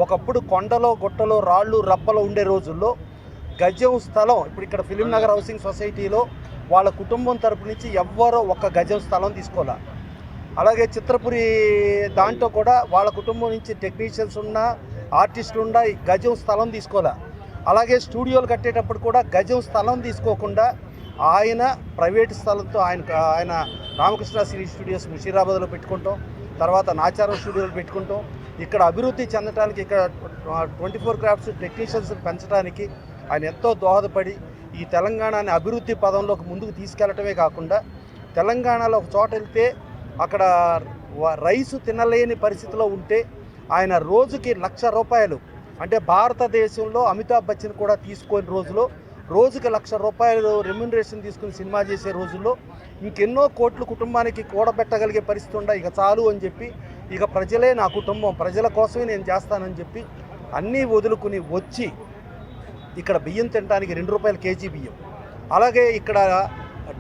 ఒకప్పుడు కొండలో గుట్టలో రాళ్ళు రప్పలు ఉండే రోజుల్లో గజం స్థలం ఇప్పుడు ఇక్కడ ఫిలిం నగర్ హౌసింగ్ సొసైటీలో వాళ్ళ కుటుంబం తరపు నుంచి ఎవ్వరో ఒక గజం స్థలం తీసుకోలే. అలాగే చిత్రపురి దాంట్లో కూడా వాళ్ళ కుటుంబం నుంచి టెక్నీషియన్స్ ఉన్నా ఆర్టిస్టులు ఉన్నా గజం స్థలం తీసుకోలే. అలాగే స్టూడియోలు కట్టేటప్పుడు కూడా గజం స్థలం తీసుకోకుండా ఆయన ప్రైవేట్ స్థలంతో ఆయన రామకృష్ణ సినీ స్టూడియోస్ ముషీరాబాద్లో పెట్టుకుంటాం, తర్వాత నాచారం స్టూడియోలు పెట్టుకుంటాం. ఇక్కడ అభివృద్ధి చెందడానికి ఇక్కడ 24 క్రాఫ్ట్స్ టెక్నీషియన్స్ పెంచడానికి ఆయన ఎంతో దోహదపడి ఈ తెలంగాణని అభివృద్ధి పదంలోకి ముందుకు తీసుకెళ్లటమే కాకుండా తెలంగాణలో ఒక చోట వెళ్తే అక్కడ రైసు తినలేని పరిస్థితిలో ఉంటే ఆయన రోజుకి ₹1,00,000 అంటే భారతదేశంలో అమితాబ్ బచ్చన్ కూడా తీసుకోని రోజులో రోజుకి ₹1,00,000 రెమ్యునరేషన్ తీసుకుని సినిమా చేసే రోజుల్లో ఇంకెన్నో కోట్లు కుటుంబానికి కూడబెట్టగలిగే పరిస్థితి ఉండ ఇక చాలు అని చెప్పి ఇక ప్రజలే నా కుటుంబం, ప్రజల కోసమే నేను చేస్తానని చెప్పి అన్నీ వదులుకుని వచ్చి ఇక్కడ బియ్యం తినడానికి ₹2 కేజీ బియ్యం. అలాగే ఇక్కడ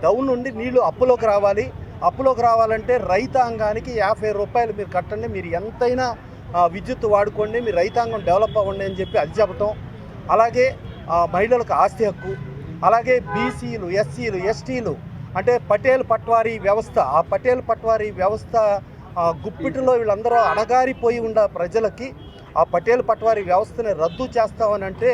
డౌన్ నుండి నీళ్లు అప్పులోకి రావాలి, అప్పులోకి రావాలంటే రైతాంగానికి ₹50 మీరు కట్టండి, మీరు ఎంతైనా విద్యుత్ వాడుకోండి, మీ రైతాంగం డెవలప్ అవ్వండి అని చెప్పి అది చెప్పటం. అలాగే మహిళలకు ఆస్తి హక్కు, అలాగే బీసీలు, ఎస్సీలు, ఎస్టీలు అంటే పటేల్ పట్వారీ వ్యవస్థ, ఆ పటేల్ పట్వారీ వ్యవస్థ గుప్పిటిలో వీళ్ళందరూ అడగారిపోయి ఉన్న ప్రజలకి ఆ పటేల్ పట్వారీ వ్యవస్థని రద్దు చేస్తామని అంటే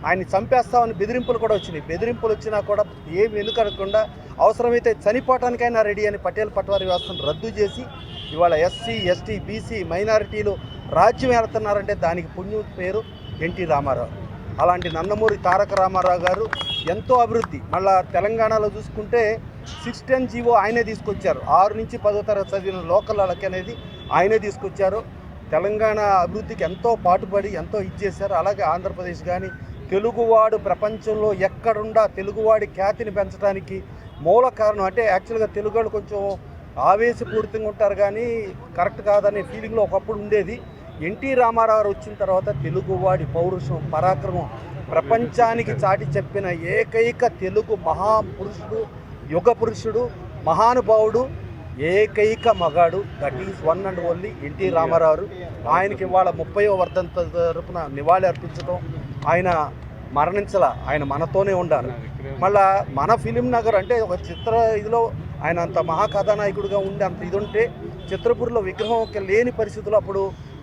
ఆయన్ని చంపేస్తామని బెదిరింపులు కూడా వచ్చినాయి. బెదిరింపులు వచ్చినా కూడా ఏమి వెనుకడకుండా అవసరమైతే చనిపోవటానికైనా రెడీ అని పటేల్ పట్వారీ వ్యవస్థను రద్దు చేసి ఇవాళ ఎస్సీ, ఎస్టీ, బీసీ మైనారిటీలు రాజ్యం వెళ్తున్నారంటే దానికి పుణ్యం పేరు ఎన్టీ రామారావు. అలాంటి నందమూరి తారక రామారావు గారు ఎంతో అభివృద్ధి. మళ్ళా తెలంగాణలో చూసుకుంటే 610 జీవో ఆయనే తీసుకొచ్చారు. 6 నుంచి 10వ తరగతి చదివిన లోకల్ వాళ్ళకి అనేది ఆయనే తీసుకొచ్చారు. తెలంగాణ అభివృద్ధికి ఎంతో పాటుపడి ఎంతో ఇచ్చేశారు. అలాగే ఆంధ్రప్రదేశ్ కానీ తెలుగువాడు ప్రపంచంలో ఎక్కడుండా తెలుగువాడి ఖ్యాతిని పెంచడానికి మూల కారణం అంటే యాక్చువల్గా తెలుగు వాళ్ళు కొంచెం ఆవేశపూరితంగా ఉంటారు కానీ కరెక్ట్ కాదనే ఫీలింగ్లో ఒకప్పుడు ఉండేది. ఎన్టీ రామారావు వచ్చిన తర్వాత తెలుగువాడి పౌరుషం, పరాక్రమం ప్రపంచానికి చాటి చెప్పిన ఏకైక తెలుగు మహాపురుషుడు, యుగ పురుషుడు, మహానుభావుడు, ఏకైక మగాడు, that is one and only NT Ramarao. ఆయనకి ఇవాళ 30వ వర్ధంతి తరపున నివాళి అర్పించడం, ఆయన మరణించాల, ఆయన మనతోనే ఉండాలి. మళ్ళా మన ఫిలిం నగర్ అంటే ఒక చిత్ర ఇదిలో ఆయన అంత మహాకథానాయకుడిగా ఉండి అంత ఇది ఉంటే చిత్రపూర్లో విగ్రహం లేని పరిస్థితుల్లో అప్పుడు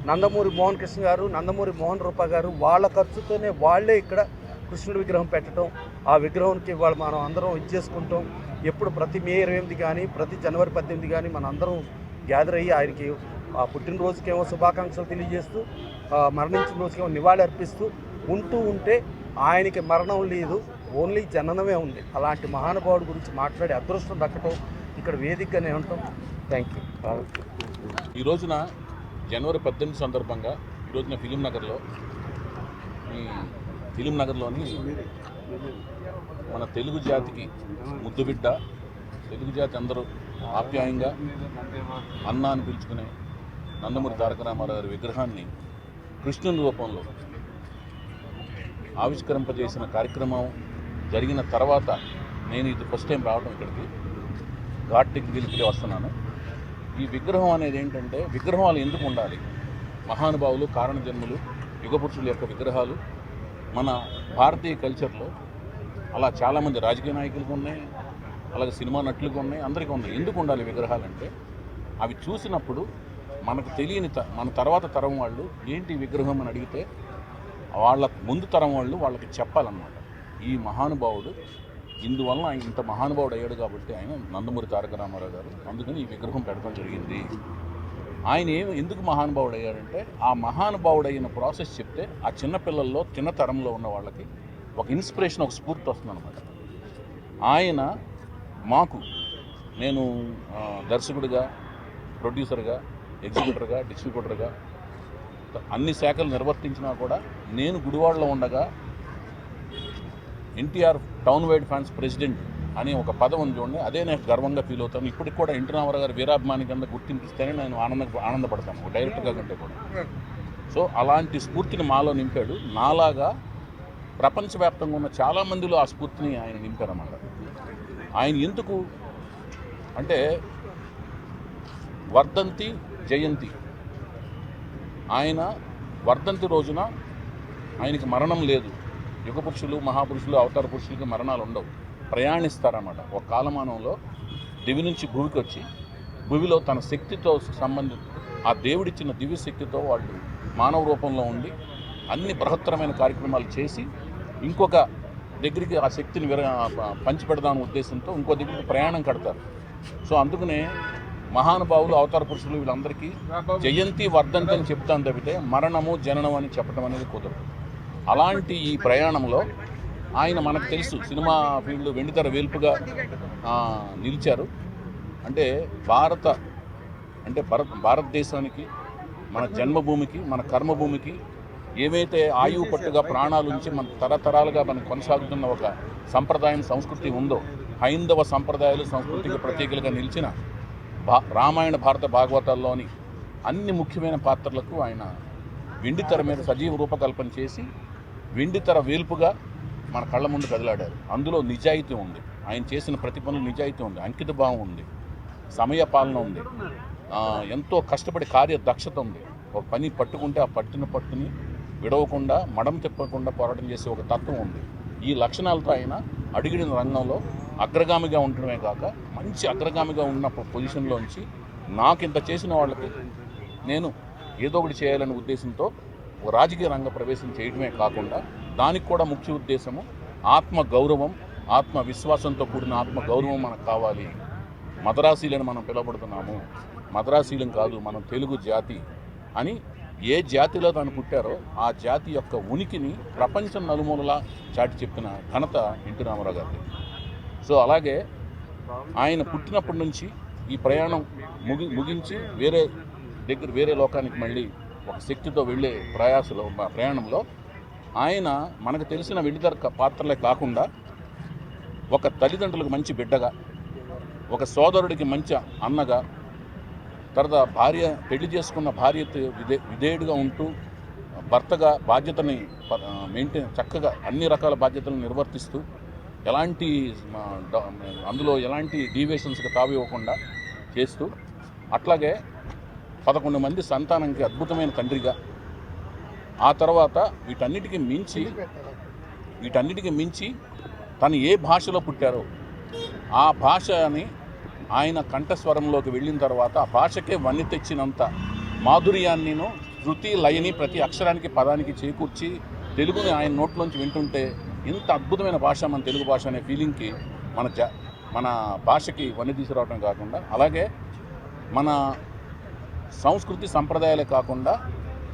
నందమూరి మోహన్ కృష్ణ గారు, నందమూరి మోహన్ రూప గారు వాళ్ళ ఖర్చుతోనే వాళ్ళే ఇక్కడ కృష్ణుడి విగ్రహం పెట్టడం, ఆ విగ్రహానికి ఇవాళ మనం అందరం ఇచ్చేసుకుంటాం. ఎప్పుడు ప్రతి మే 28 కానీ ప్రతి జనవరి 18 కానీ మన అందరం గ్యాదర్ అయ్యి ఆయనకి ఆ పుట్టినరోజుకేమో శుభాకాంక్షలు తెలియజేస్తూ మరణించిన రోజుకేమో నివాళి అర్పిస్తూ ఉంటే ఆయనకి మరణం లేదు, ఓన్లీ జననమే ఉంది. అలాంటి మహానుభావుడి గురించి మాట్లాడే అదృష్టం దక్కటం ఇక్కడ వేదికగానే ఉంటాం. Thank you. ఈ రోజున జనవరి 18 సందర్భంగా ఈరోజున ఫిలిం నగర్లోని మన తెలుగు జాతికి ముద్దుబిడ్డ, తెలుగు జాతి అందరూ ఆప్యాయంగా అన్న అని పిలుచుకునే నందమూరి తారక రామారావు గారి విగ్రహాన్ని కృష్ణుని రూపంలో ఆవిష్కరింపజేసిన కార్యక్రమం జరిగిన తర్వాత నేను ఇది ఫస్ట్ టైం రావడం ఇక్కడికి ఘాట్కి గెలిపి వస్తున్నాను. ఈ విగ్రహం అనేది ఏంటంటే, విగ్రహాలు ఎందుకు ఉండాలి? మహానుభావులు, కారణజన్ములు, యుగపురుషుల యొక్క విగ్రహాలు మన భారతీయ కల్చర్లో అలా చాలామంది రాజకీయ నాయకులకు ఉన్నాయి, అలాగే సినిమా నటులకు ఉన్నాయి, అందరికీ ఉన్నాయి. ఎందుకు ఉండాలి విగ్రహాలంటే, అవి చూసినప్పుడు మనకు తెలియని మన తర్వాత తరం వాళ్ళు ఏంటి విగ్రహం అని అడిగితే వాళ్ళ ముందు తరం వాళ్ళు వాళ్ళకి చెప్పాలన్నమాట. ఈ మహానుభావుడు ఇందువల్ల ఆయన ఇంత మహానుభావుడు అయ్యాడు కాబట్టి ఆయన నందమూరి తారక రామారావు గారు, అందుకని ఈ విగ్రహం పెట్టడం జరిగింది. ఆయన ఎందుకు మహానుభావుడు అయ్యాడంటే, ఆ మహానుభావుడు అయిన ప్రాసెస్ చెప్తే ఆ చిన్నపిల్లల్లో చిన్న తరంలో ఉన్న వాళ్ళకి ఒక ఇన్స్పిరేషన్, ఒక స్ఫూర్తి వస్తుందన్నమాట. ఆయన మాకు, నేను దర్శకుడిగా, ప్రొడ్యూసర్గా, ఎగ్జిక్యూటర్గా, డిస్ట్రిబ్యూటర్గా అన్ని శాఖలు నిర్వర్తించినా కూడా నేను గుడివాడలో ఉండగా NTR town wide fans president అనే ఒక పదవి ఉంది చూడండి, అదే నేను గర్వంగా ఫీల్ అవుతాను. ఇప్పటికి కూడా ఎన్టీ రామారావు గారు వీరాభిమాని కింద గుర్తింపిస్తేనే నేను ఆనందపడతాను, ఒక డైరెక్టర్గా కంటే కూడా. సో అలాంటి స్ఫూర్తిని మాలో నింపాడు. నాలాగా ప్రపంచవ్యాప్తంగా ఉన్న చాలామందిలో ఆ స్ఫూర్తిని ఆయన నింపారన్నమాట. ఆయన ఎందుకు అంటే, వర్ధంతి జయంతి, ఆయన వర్ధంతి రోజున ఆయనకి మరణం లేదు. యుగపురుషులు, మహాపురుషులు, అవతార పురుషులకి మరణాలు ఉండవు, ప్రయాణిస్తారన్నమాట. ఒక కాలమానంలో దివి నుంచి భూమికి వచ్చి, భూమిలో తన శక్తితో ఆ దేవుడిచ్చిన దివ్య శక్తితో వాళ్ళు మానవ రూపంలో ఉండి అన్ని బృహత్తరమైన కార్యక్రమాలు చేసి ఇంకొక దగ్గరికి ఆ శక్తిని పంచిపెడదామనే ఉద్దేశంతో ఇంకో దగ్గరికి ప్రయాణం కడతారు. సో అందుకనే మహానుభావులు, అవతార పురుషులు వీళ్ళందరికీ జయంతి, వర్ధంతి అని చెప్తాను తప్పితే మరణము, జననం అని చెప్పడం అనేది కుదరదు. అలాంటి ఈ ప్రయాణంలో ఆయన మనకు తెలుసు సినిమా ఫీల్డ్ వెండితెర వేల్పుగా నిలిచారు. అంటే భారతదేశానికి, మన జన్మభూమికి, మన కర్మభూమికి ఏవైతే ఆయువు పట్టుగా ప్రాణాలు ఉంచి మన తరతరాలుగా మనం కొనసాగుతున్న ఒక సంప్రదాయం, సంస్కృతి ఉందో, హైందవ సంప్రదాయాలు, సంస్కృతికి ప్రతీకలుగా నిలిచిన రామాయణ, భారత భాగవతాల్లోని అన్ని ముఖ్యమైన పాత్రలకు ఆయన వెండితెర మీద సజీవ రూపకల్పన చేసి వెండితెర వేల్పుగా మన కళ్ళ ముందు కదిలాడారు. అందులో నిజాయితీ ఉంది, ఆయన చేసిన ప్రతి పనులు నిజాయితీ ఉంది, అంకిత భావం ఉంది, సమయ పాలన ఉంది, ఎంతో కష్టపడి కార్యదక్షత ఉంది. ఒక పని పట్టుకుంటే ఆ పట్టుని విడవకుండా, మడం తిప్పకుండా పోరాటం చేసే ఒక తత్వం ఉంది. ఈ లక్షణాలతో ఆయన అడిగిన రంగంలో అగ్రగామిగా ఉండడమే కాక మంచి అగ్రగామిగా ఉన్న పొజిషన్లోంచి నాకింత చేసిన వాళ్ళకి నేను ఏదో ఒకటి చేయాలనే ఉద్దేశంతో రాజకీయ రంగ ప్రవేశం చేయడమే కాకుండా దానికి కూడా ముఖ్య ఉద్దేశము ఆత్మగౌరవం, ఆత్మవిశ్వాసంతో కూడిన ఆత్మగౌరవం మనకు కావాలి. మద్రాసీలను మనం పిలువబడుతున్నాము, మద్రాసీలం కాదు, మనం తెలుగు జాతి అని ఏ జాతిలో తాను పుట్టారో ఆ జాతి యొక్క ఉనికిని ప్రపంచం నలుమూలలా చాటి చెప్పిన ఘనత ఎన్టీ రామారావు గారిది. సో అలాగే ఆయన పుట్టినప్పటి నుంచి ఈ ప్రయాణం ముగించి వేరే లోకానికి మళ్ళీ ఒక శక్తితో వెళ్ళే ప్రయాణంలో ఆయన మనకు తెలిసిన వెండితెర పాత్రలే కాకుండా ఒక తల్లిదండ్రులకు మంచి బిడ్డగా, ఒక సోదరుడికి మంచి అన్నగా, తర్వాత పెళ్లి చేసుకున్న భార్యతో విధేయుడిగా ఉంటూ భర్తగా బాధ్యతని చక్కగా అన్ని రకాల బాధ్యతలను నిర్వర్తిస్తూ అందులో ఎలాంటి డీవియేషన్స్కి తావివ్వకుండా చేస్తూ, అట్లాగే 11 మంది సంతానానికి అద్భుతమైన తండ్రిగా, ఆ తర్వాత వీటన్నిటికీ మించి తను ఏ భాషలో పుట్టారో ఆ భాషని ఆయన కంఠస్వరంలోకి వెళ్ళిన తర్వాత ఆ భాషకే వన్ని తెచ్చినంత మాధుర్యాన్నిను, శృతి లయని ప్రతి అక్షరానికి, పదానికి చేకూర్చి తెలుగుని ఆయన నోట్లోంచి వింటుంటే ఇంత అద్భుతమైన భాష మన తెలుగు భాష అనే ఫీలింగ్కి మన భాషకి వన్ని తీసుకురావడం కాకుండా, అలాగే మన సంస్కృతి సంప్రదాయాలే కాకుండా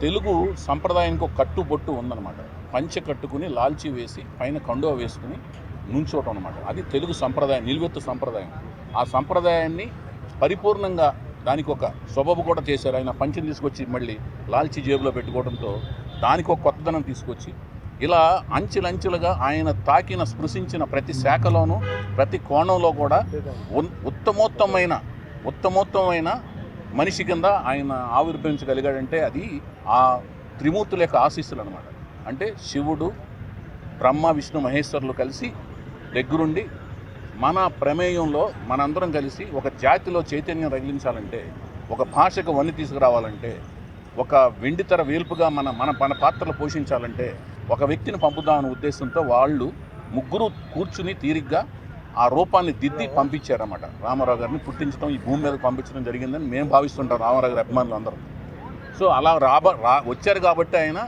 తెలుగు సంప్రదాయానికి ఒక కట్టుబొట్టు ఉందన్నమాట. పంచె కట్టుకుని లాల్చీ వేసి పైన కండువ వేసుకుని నుంచోటం అనమాట. అది తెలుగు సంప్రదాయం, నిలువెత్తు సంప్రదాయం. ఆ సంప్రదాయాన్ని పరిపూర్ణంగా దానికి ఒక సొబబు కూడా చేశారు. ఆయన పంచెని తీసుకొచ్చి మళ్ళీ లాల్చీ జేబులో పెట్టుకోవడంతో దానికి ఒక కొత్తదనం తీసుకొచ్చి ఇలా అంచెలంచెలుగా ఆయన తాకిన స్పృశించిన ప్రతి శాఖలోనూ ప్రతి కోణంలో కూడా ఉత్తమోత్తమైన మనిషి కింద ఆయన ఆవిర్భవించగలిగాడంటే అది ఆ త్రిమూర్తుల యొక్క ఆశీస్సులు అనమాట. అంటే శివుడు, బ్రహ్మ, విష్ణు, మహేశ్వరులు కలిసి దగ్గరుండి మన ప్రమేయంలో మనందరం కలిసి ఒక జాతిలో చైతన్యం రగిలించాలంటే, ఒక భాషకు వన్ని తీసుకురావాలంటే, ఒక వెండితెర వేల్పుగా మన పాత్రలు పోషించాలంటే ఒక వ్యక్తిని పంపుదామనే ఉద్దేశంతో వాళ్ళు ముగ్గురు కూర్చుని తీరిగ్గా ఆ రూపాన్ని దిద్ది పంపించారన్నమాట. రామారావు గారిని పుట్టించడం, ఈ భూమి మీద పంపించడం జరిగిందని మేము భావిస్తుంటాం రామారావు గారి అభిమానులు అందరం. సో అలా వచ్చారు కాబట్టి ఆయన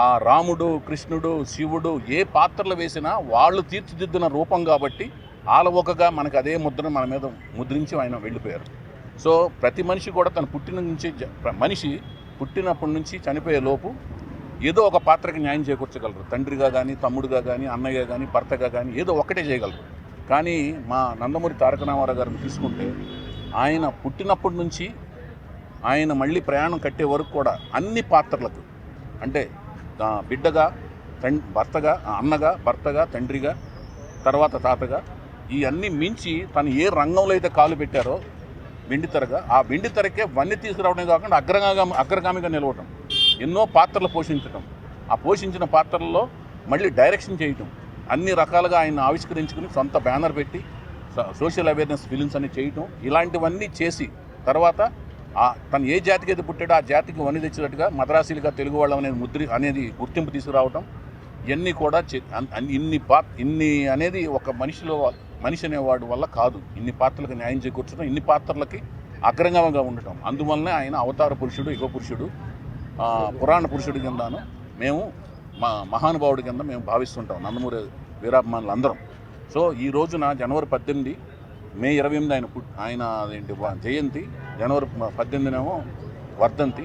ఆ రాముడు, కృష్ణుడు, శివుడు ఏ పాత్రలు వేసినా వాళ్ళు తీర్చిదిద్దిన రూపం కాబట్టి ఆలవోకగా మనకు అదే ముద్రను మన మీద ముద్రించి ఆయన వెళ్ళిపోయారు. సో ప్రతి మనిషి కూడా తను మనిషి పుట్టినప్పటి నుంచి చనిపోయే లోపు ఏదో ఒక పాత్రకి న్యాయం చేకూర్చగలరు. తండ్రిగా కానీ, తమ్ముడుగా కానీ, అన్నయ్య కానీ, భర్తగా కానీ ఏదో ఒకటే చేయగలరు. కానీ మా నందమూరి తారక రామారావు గారిని తీసుకుంటే ఆయన పుట్టినప్పటి నుంచి ఆయన మళ్ళీ ప్రయాణం కట్టే వరకు కూడా అన్ని పాత్రలకు, అంటే బిడ్డగా, భర్తగా, అన్నగా, భర్తగా, తండ్రిగా, తర్వాత తాతగా, ఈ అన్నీ మించి తను ఏ రంగంలో అయితే కాలు పెట్టారో వెండితెరగా, ఆ వెండితెరకే వన్నీ తీసుకురావడమే కాకుండా అగ్రగామిగా నిలవటం, ఎన్నో పాత్రలు పోషించటం, ఆ పోషించిన పాత్రల్లో మళ్ళీ డైరెక్షన్ చేయటం, అన్ని రకాలుగా ఆయన ఆవిష్కరించుకుని సొంత బ్యానర్ పెట్టి సోషల్ అవేర్నెస్ ఫిలిమ్స్ అని చేయటం, ఇలాంటివన్నీ చేసి తర్వాత తను ఏ జాతికి అయితే పుట్టాడో ఆ జాతికి వన్ని తెచ్చినట్టుగా మద్రాసీలుగా తెలుగు వాళ్ళం అనేది గుర్తింపు తీసుకురావటం, ఇవన్నీ కూడా ఇన్ని అనేది ఒక మనిషి అనేవాడు వల్ల కాదు. ఇన్ని పాత్రలకు న్యాయం చేకూర్చడం, ఇన్ని పాత్రలకి అగ్రంగంగా ఉండటం, అందువల్లనే ఆయన అవతార పురుషుడు, యుగ పురుషుడు, పురాణ పురుషుడి కిందను మేము మహానుభావుడి కింద మేము భావిస్తుంటాం నందమూరి వీరాభిమానులు అందరం. సో ఈ రోజున జనవరి 18, మే 28 ఆయన జయంతి, జనవరి 18 వర్ధంతి.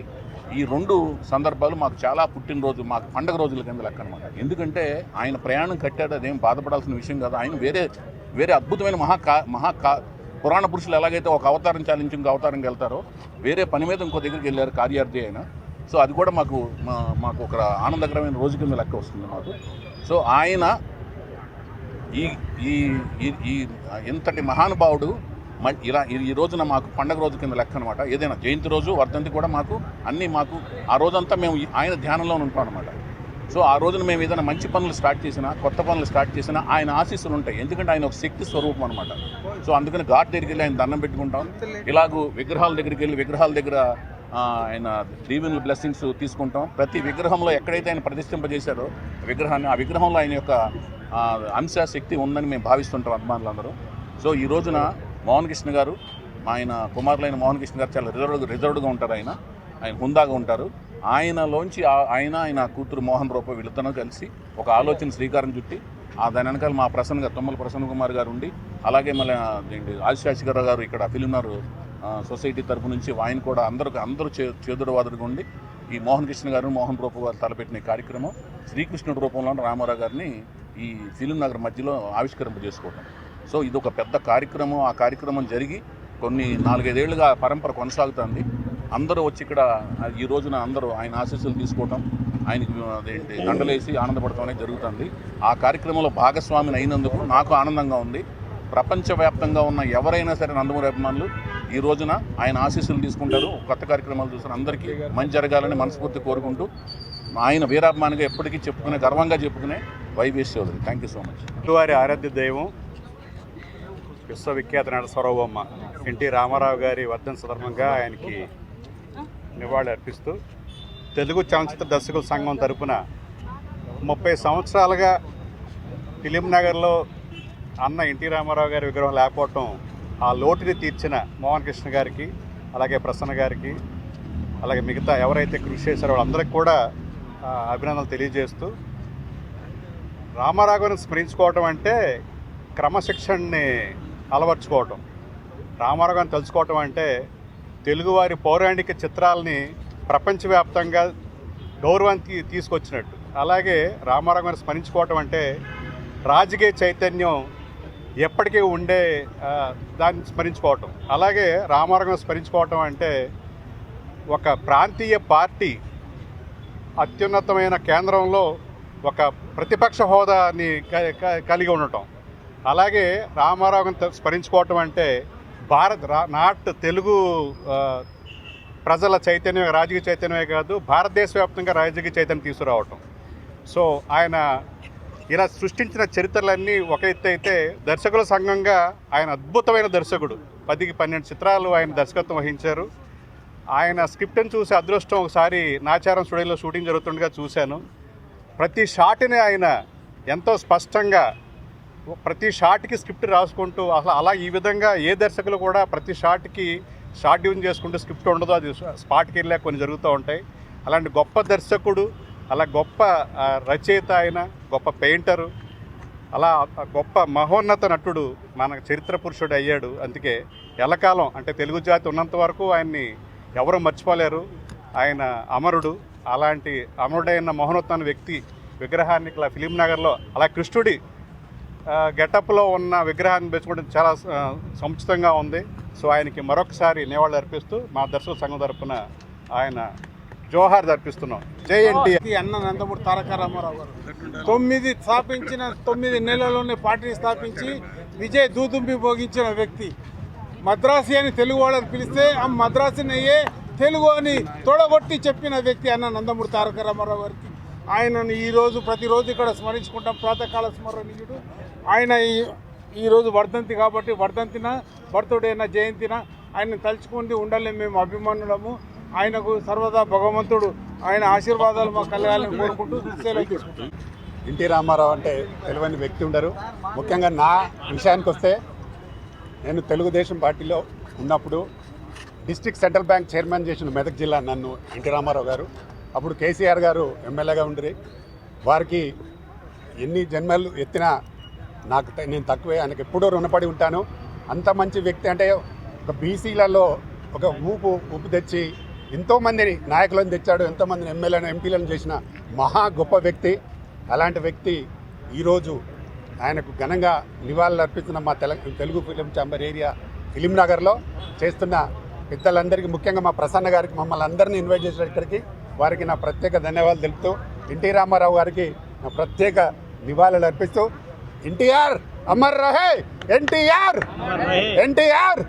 ఈ 2 సందర్భాలు మాకు చాలా పుట్టినరోజు, మాకు పండగ రోజుల కింద లెక్క అనమాట. ఎందుకంటే ఆయన ప్రయాణం కట్టాడు, అదేం బాధపడాల్సిన విషయం కాదు. ఆయన వేరే అద్భుతమైన పురాణ పురుషులు ఎలాగైతే ఒక అవతారం చాలించి ఇంకో అవతారంకి వెళ్తారో వేరే పని మీద ఇంకో దగ్గరికి వెళ్ళారు కార్యార్థి అయినా. సో అది కూడా మాకు ఒక ఆనందకరమైన రోజు కింద లెక్క వస్తుంది మాకు. సో ఆయన ఈ ఇంతటి మహానుభావుడు ఇలా ఈ రోజున మాకు పండగ రోజు కింద లెక్క అనమాట. ఏదైనా జయంతి రోజు, వర్ధంతి కూడా మాకు ఆ రోజంతా మేము ఆయన ధ్యానంలో ఉంటాం అనమాట. సో ఆ రోజున మేము ఏదైనా మంచి పనులు స్టార్ట్ చేసినా, కొత్త పనులు స్టార్ట్ చేసినా ఆయన ఆశీస్సులు ఉంటాయి. ఎందుకంటే ఆయన ఒక శక్తి స్వరూపం అనమాట. సో అందుకని ఘాట్ దగ్గరికి వెళ్ళి ఆయన దండం పెట్టుకుంటాం. ఇలాగూ విగ్రహాల దగ్గరికి వెళ్ళి విగ్రహాల దగ్గర ఆయన దీవెనలు, బ్లెస్సింగ్స్ తీసుకుంటాం. ప్రతి విగ్రహంలో ఎక్కడైతే ఆయన ప్రతిష్ఠింపజేశారో విగ్రహాన్ని, ఆ విగ్రహంలో ఆయన యొక్క అంశశక్తి ఉందని మేము భావిస్తుంటాం అభిమానులందరూ. సో ఈ రోజున మోహన్ కృష్ణ గారు, ఆయన కుమారులైన మోహన్ కృష్ణ గారు చాలా రిజర్వ్డ్గా ఉంటారు. ఆయన హుందాగా ఉంటారు. ఆయనలోంచి ఆయన కూతురు మోహన్ రూప వీళ్ళతో కలిసి ఒక ఆలోచన శ్రీకారం చుట్టి దాని వెనకాల మా తుమ్మల ప్రసన్న కుమార్ గారు ఉండి, అలాగే మళ్ళీ ఆదిశేషర్ గారు ఇక్కడ ఫిలింనగర్ సొసైటీ తరపు నుంచి ఆయన కూడా అందరూ చేదుడు వాదుడుగా ఉండి ఈ మోహన్ కృష్ణ గారు, మోహన్ రూప గారు తలపెట్టిన కార్యక్రమం శ్రీకృష్ణుడి రూపంలో రామారావు గారిని ఈ ఫిలింనగర్ మధ్యలో ఆవిష్కరింపజేసుకోవటం. సో ఇది ఒక పెద్ద కార్యక్రమం. ఆ కార్యక్రమం జరిగి కొన్ని 4-5 ఏళ్ళుగా పరంపర కొనసాగుతుంది. అందరూ వచ్చి ఇక్కడ ఈ రోజున అందరూ ఆయన ఆశీస్సులు తీసుకోవటం, ఆయనకి దండలేసి ఆనందపడటం అనేది జరుగుతుంది. ఆ కార్యక్రమంలో భాగస్వామిని అయినందుకు నాకు ఆనందంగా ఉంది. ప్రపంచవ్యాప్తంగా ఉన్న ఎవరైనా సరే నందమూరి అభిమానులు ఈ రోజున ఆయన ఆశీస్సులు తీసుకుంటారు. కొత్త కార్యక్రమాలు చూసిన అందరికీ మంచి జరగాలని మనస్ఫూర్తి కోరుకుంటూ ఆయన వీరాభిమానిగా ఎప్పటికీ గర్వంగా చెప్పుకునే Vaivesh Chaudhary. Thank you so much. వారి ఆరాధ్య దైవం విశ్వవిఖ్యాత నట సార్వభౌమ ఎన్టీ రామారావు గారి వర్ధంతి సందర్భంగా ఆయనకి నివాళులు అర్పిస్తూ తెలుగు చలనచిత్ర దర్శకుల సంఘం తరపున 30 సంవత్సరాలుగా ఫిలింనగర్లో అన్న ఎన్టీ రామారావు గారి విగ్రహం లేకపోవటం, ఆ లోటుని తీర్చిన మోహన్ కృష్ణ గారికి, అలాగే ప్రసన్న గారికి, అలాగే మిగతా ఎవరైతే కృషి చేశారో వాళ్ళందరికీ కూడా అభినందనలు తెలియజేస్తూ, రామారావు గారిని స్మరించుకోవటం అంటే క్రమశిక్షణని అలవర్చుకోవటం, రామారావు గారిని తెలుసుకోవటం అంటే తెలుగువారి పౌరాణిక చిత్రాలని ప్రపంచవ్యాప్తంగా గౌరవానికి తీసుకొచ్చినట్టు. అలాగే రామారావు గారిని స్మరించుకోవటం అంటే రాజకీయ చైతన్యం ఎప్పటికీ ఉండే దాన్ని స్మరించుకోవటం. అలాగే రామారావు గారిని స్మరించుకోవటం అంటే ఒక ప్రాంతీయ పార్టీ అత్యున్నతమైన కేంద్రంలో ఒక ప్రతిపక్ష హోదాని కలిగి ఉండటం. అలాగే రామారావు గారిని స్మరించుకోవటం అంటే నాట్ తెలుగు ప్రజల చైతన్యం, రాజకీయ చైతన్యమే కాదు, భారతదేశ వ్యాప్తంగా రాజకీయ చైతన్యం తీసుకురావటం. సో ఆయన ఇలా సృష్టించిన చరిత్రలన్నీ ఒక ఎత్తు అయితే, దర్శకుల సంఘంగా ఆయన అద్భుతమైన దర్శకుడు. 10కి 12 చిత్రాలు ఆయన దర్శకత్వం వహించారు. ఆయన స్క్రిప్ట్ని చూసి అదృష్టం ఒకసారి నాచారం స్టూడియోలో షూటింగ్ జరుగుతుండగా చూశాను. ప్రతి షాట్ని ఆయన ఎంతో స్పష్టంగా ప్రతి షాట్కి స్క్రిప్ట్ రాసుకుంటూ, అసలు అలా ఈ విధంగా ఏ దర్శకులు కూడా ప్రతి షాట్కి షార్ట్ డివిజన్ చేసుకుంటూ స్క్రిప్ట్ ఉండదు, అది స్పాట్కి వెళ్ళాక కొన్ని జరుగుతూ ఉంటాయి. అలాంటి గొప్ప దర్శకుడు, అలా గొప్ప రచయిత, ఆయన గొప్ప పెయింటరు, అలా గొప్ప మహోన్నత నటుడు మన చరిత్ర పురుషుడు అయ్యాడు. అందుకే ఎల్లకాలం అంటే తెలుగు జాతి ఉన్నంత వరకు ఆయన్ని ఎవరు మర్చిపోలేరు. ఆయన అమరుడు. అలాంటి అమరుడైన మహోన్నత వ్యక్తి విగ్రహాన్ని ఇలా ఫిలిం నగర్లో అలా కృష్ణుడి గెటప్లో ఉన్న విగ్రహాన్ని పెంచుకోవడం చాలా సముచితంగా ఉంది. సో ఆయనకి మరొకసారి నివాళులు అర్పిస్తూ మా దర్శక సంఘం తరపున ఆయన జోహార్ అర్పిస్తున్నాం. జై ఎన్టీఆర్. అన్న నందమూరి తారక రామారావు గారు 9 నెలల్లోనే పార్టీని స్థాపించి విజయ్ దూదుంబి భోగించిన వ్యక్తి. మద్రాసి అని తెలుగు వాళ్ళని పిలిస్తే ఆ మద్రాసిని అయ్యే తెలుగు అని తొడగొట్టి చెప్పిన వ్యక్తి అన్న నందమూరి తారక రామారావు గారికి. ఆయనను ఈరోజు ప్రతిరోజు ఇక్కడ స్మరించుకుంటాం. ప్రాతకాల స్మరణీయుడు ఆయన. ఈరోజు వర్ధంతి కాబట్టి వర్ధంతిన, బర్త్డేన, జయంతిన ఆయన తలుచుకుంది ఉండలేము. మేము అభిమానులము. ఆయనకు సర్వదా భగవంతుడు ఆయన ఆశీర్వాదాలు మా కలగాలని కోరుకుంటూ సెలవు తీసుకుంటాం. ఎన్టీ రామారావు అంటే తెలియని వ్యక్తి ఉండరు. ముఖ్యంగా నా విషయానికి వస్తే, నేను తెలుగుదేశం పార్టీలో ఉన్నప్పుడు డిస్ట్రిక్ట్ సెంట్రల్ బ్యాంక్ చైర్మన్ చేసిన మెదక్ జిల్లా నన్ను ఎన్టీ రామారావు గారు. అప్పుడు కేసీఆర్ గారు ఎమ్మెల్యేగా ఉండి, వారికి ఎన్ని జన్మలు ఎత్తినా నేను తక్కువే. ఆయనకు ఎప్పుడూ రుణపడి ఉంటాను. అంత మంచి వ్యక్తి. అంటే ఒక బీసీలలో ఒక ఊపు తెచ్చి ఎంతోమందిని నాయకులను తెచ్చాడు, ఎంతోమందిని ఎమ్మెల్యేలను, ఎంపీలను చేసిన మహా గొప్ప వ్యక్తి. అలాంటి వ్యక్తి ఈరోజు ఆయనకు ఘనంగా నివాళులు అర్పిస్తున్న మా Telugu film chamber area film నగర్లో చేస్తున్న పెద్దలందరికీ, ముఖ్యంగా మా ప్రసన్న గారికి, మమ్మల్ని అందరినీ ఇన్వైట్ చేసిన ఇక్కడికి, వారికి నా ప్రత్యేక ధన్యవాదాలు తెలుపుతూ ఎన్టీ రామారావు గారికి నా ప్రత్యేక నివాళులు అర్పిస్తూ, ఎన్టీఆర్ అమర్ రహే, ఎన్టీఆర్ ఎన్టీఆర్.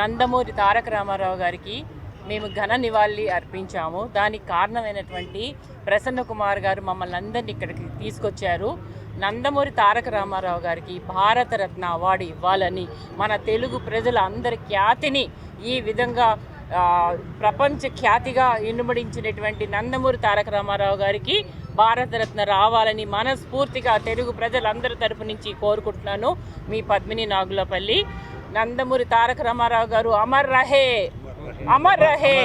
నందమూరి తారక రామారావు గారికి మేము ఘన నివాళి అర్పించాము. దానికి కారణమైనటువంటి ప్రసన్న కుమార్ గారు మమ్మల్ని అందరినీ ఇక్కడికి తీసుకొచ్చారు. నందమూరి తారక రామారావు గారికి భారతరత్న అవార్డు ఇవ్వాలని, మన తెలుగు ప్రజల అందరి ఖ్యాతిని ఈ విధంగా ప్రపంచ ఖ్యాతిగా ఇనుమడించినటువంటి నందమూరి తారక రామారావు గారికి భారతరత్న రావాలని మనస్ఫూర్తిగా తెలుగు ప్రజలందరి తరపు నుంచి కోరుకుంటున్నాను. మీ పద్మిని నాగులపల్లి. నందమూరి తారక రామారావు గారు అమర్ రహే, అమర్ రహే.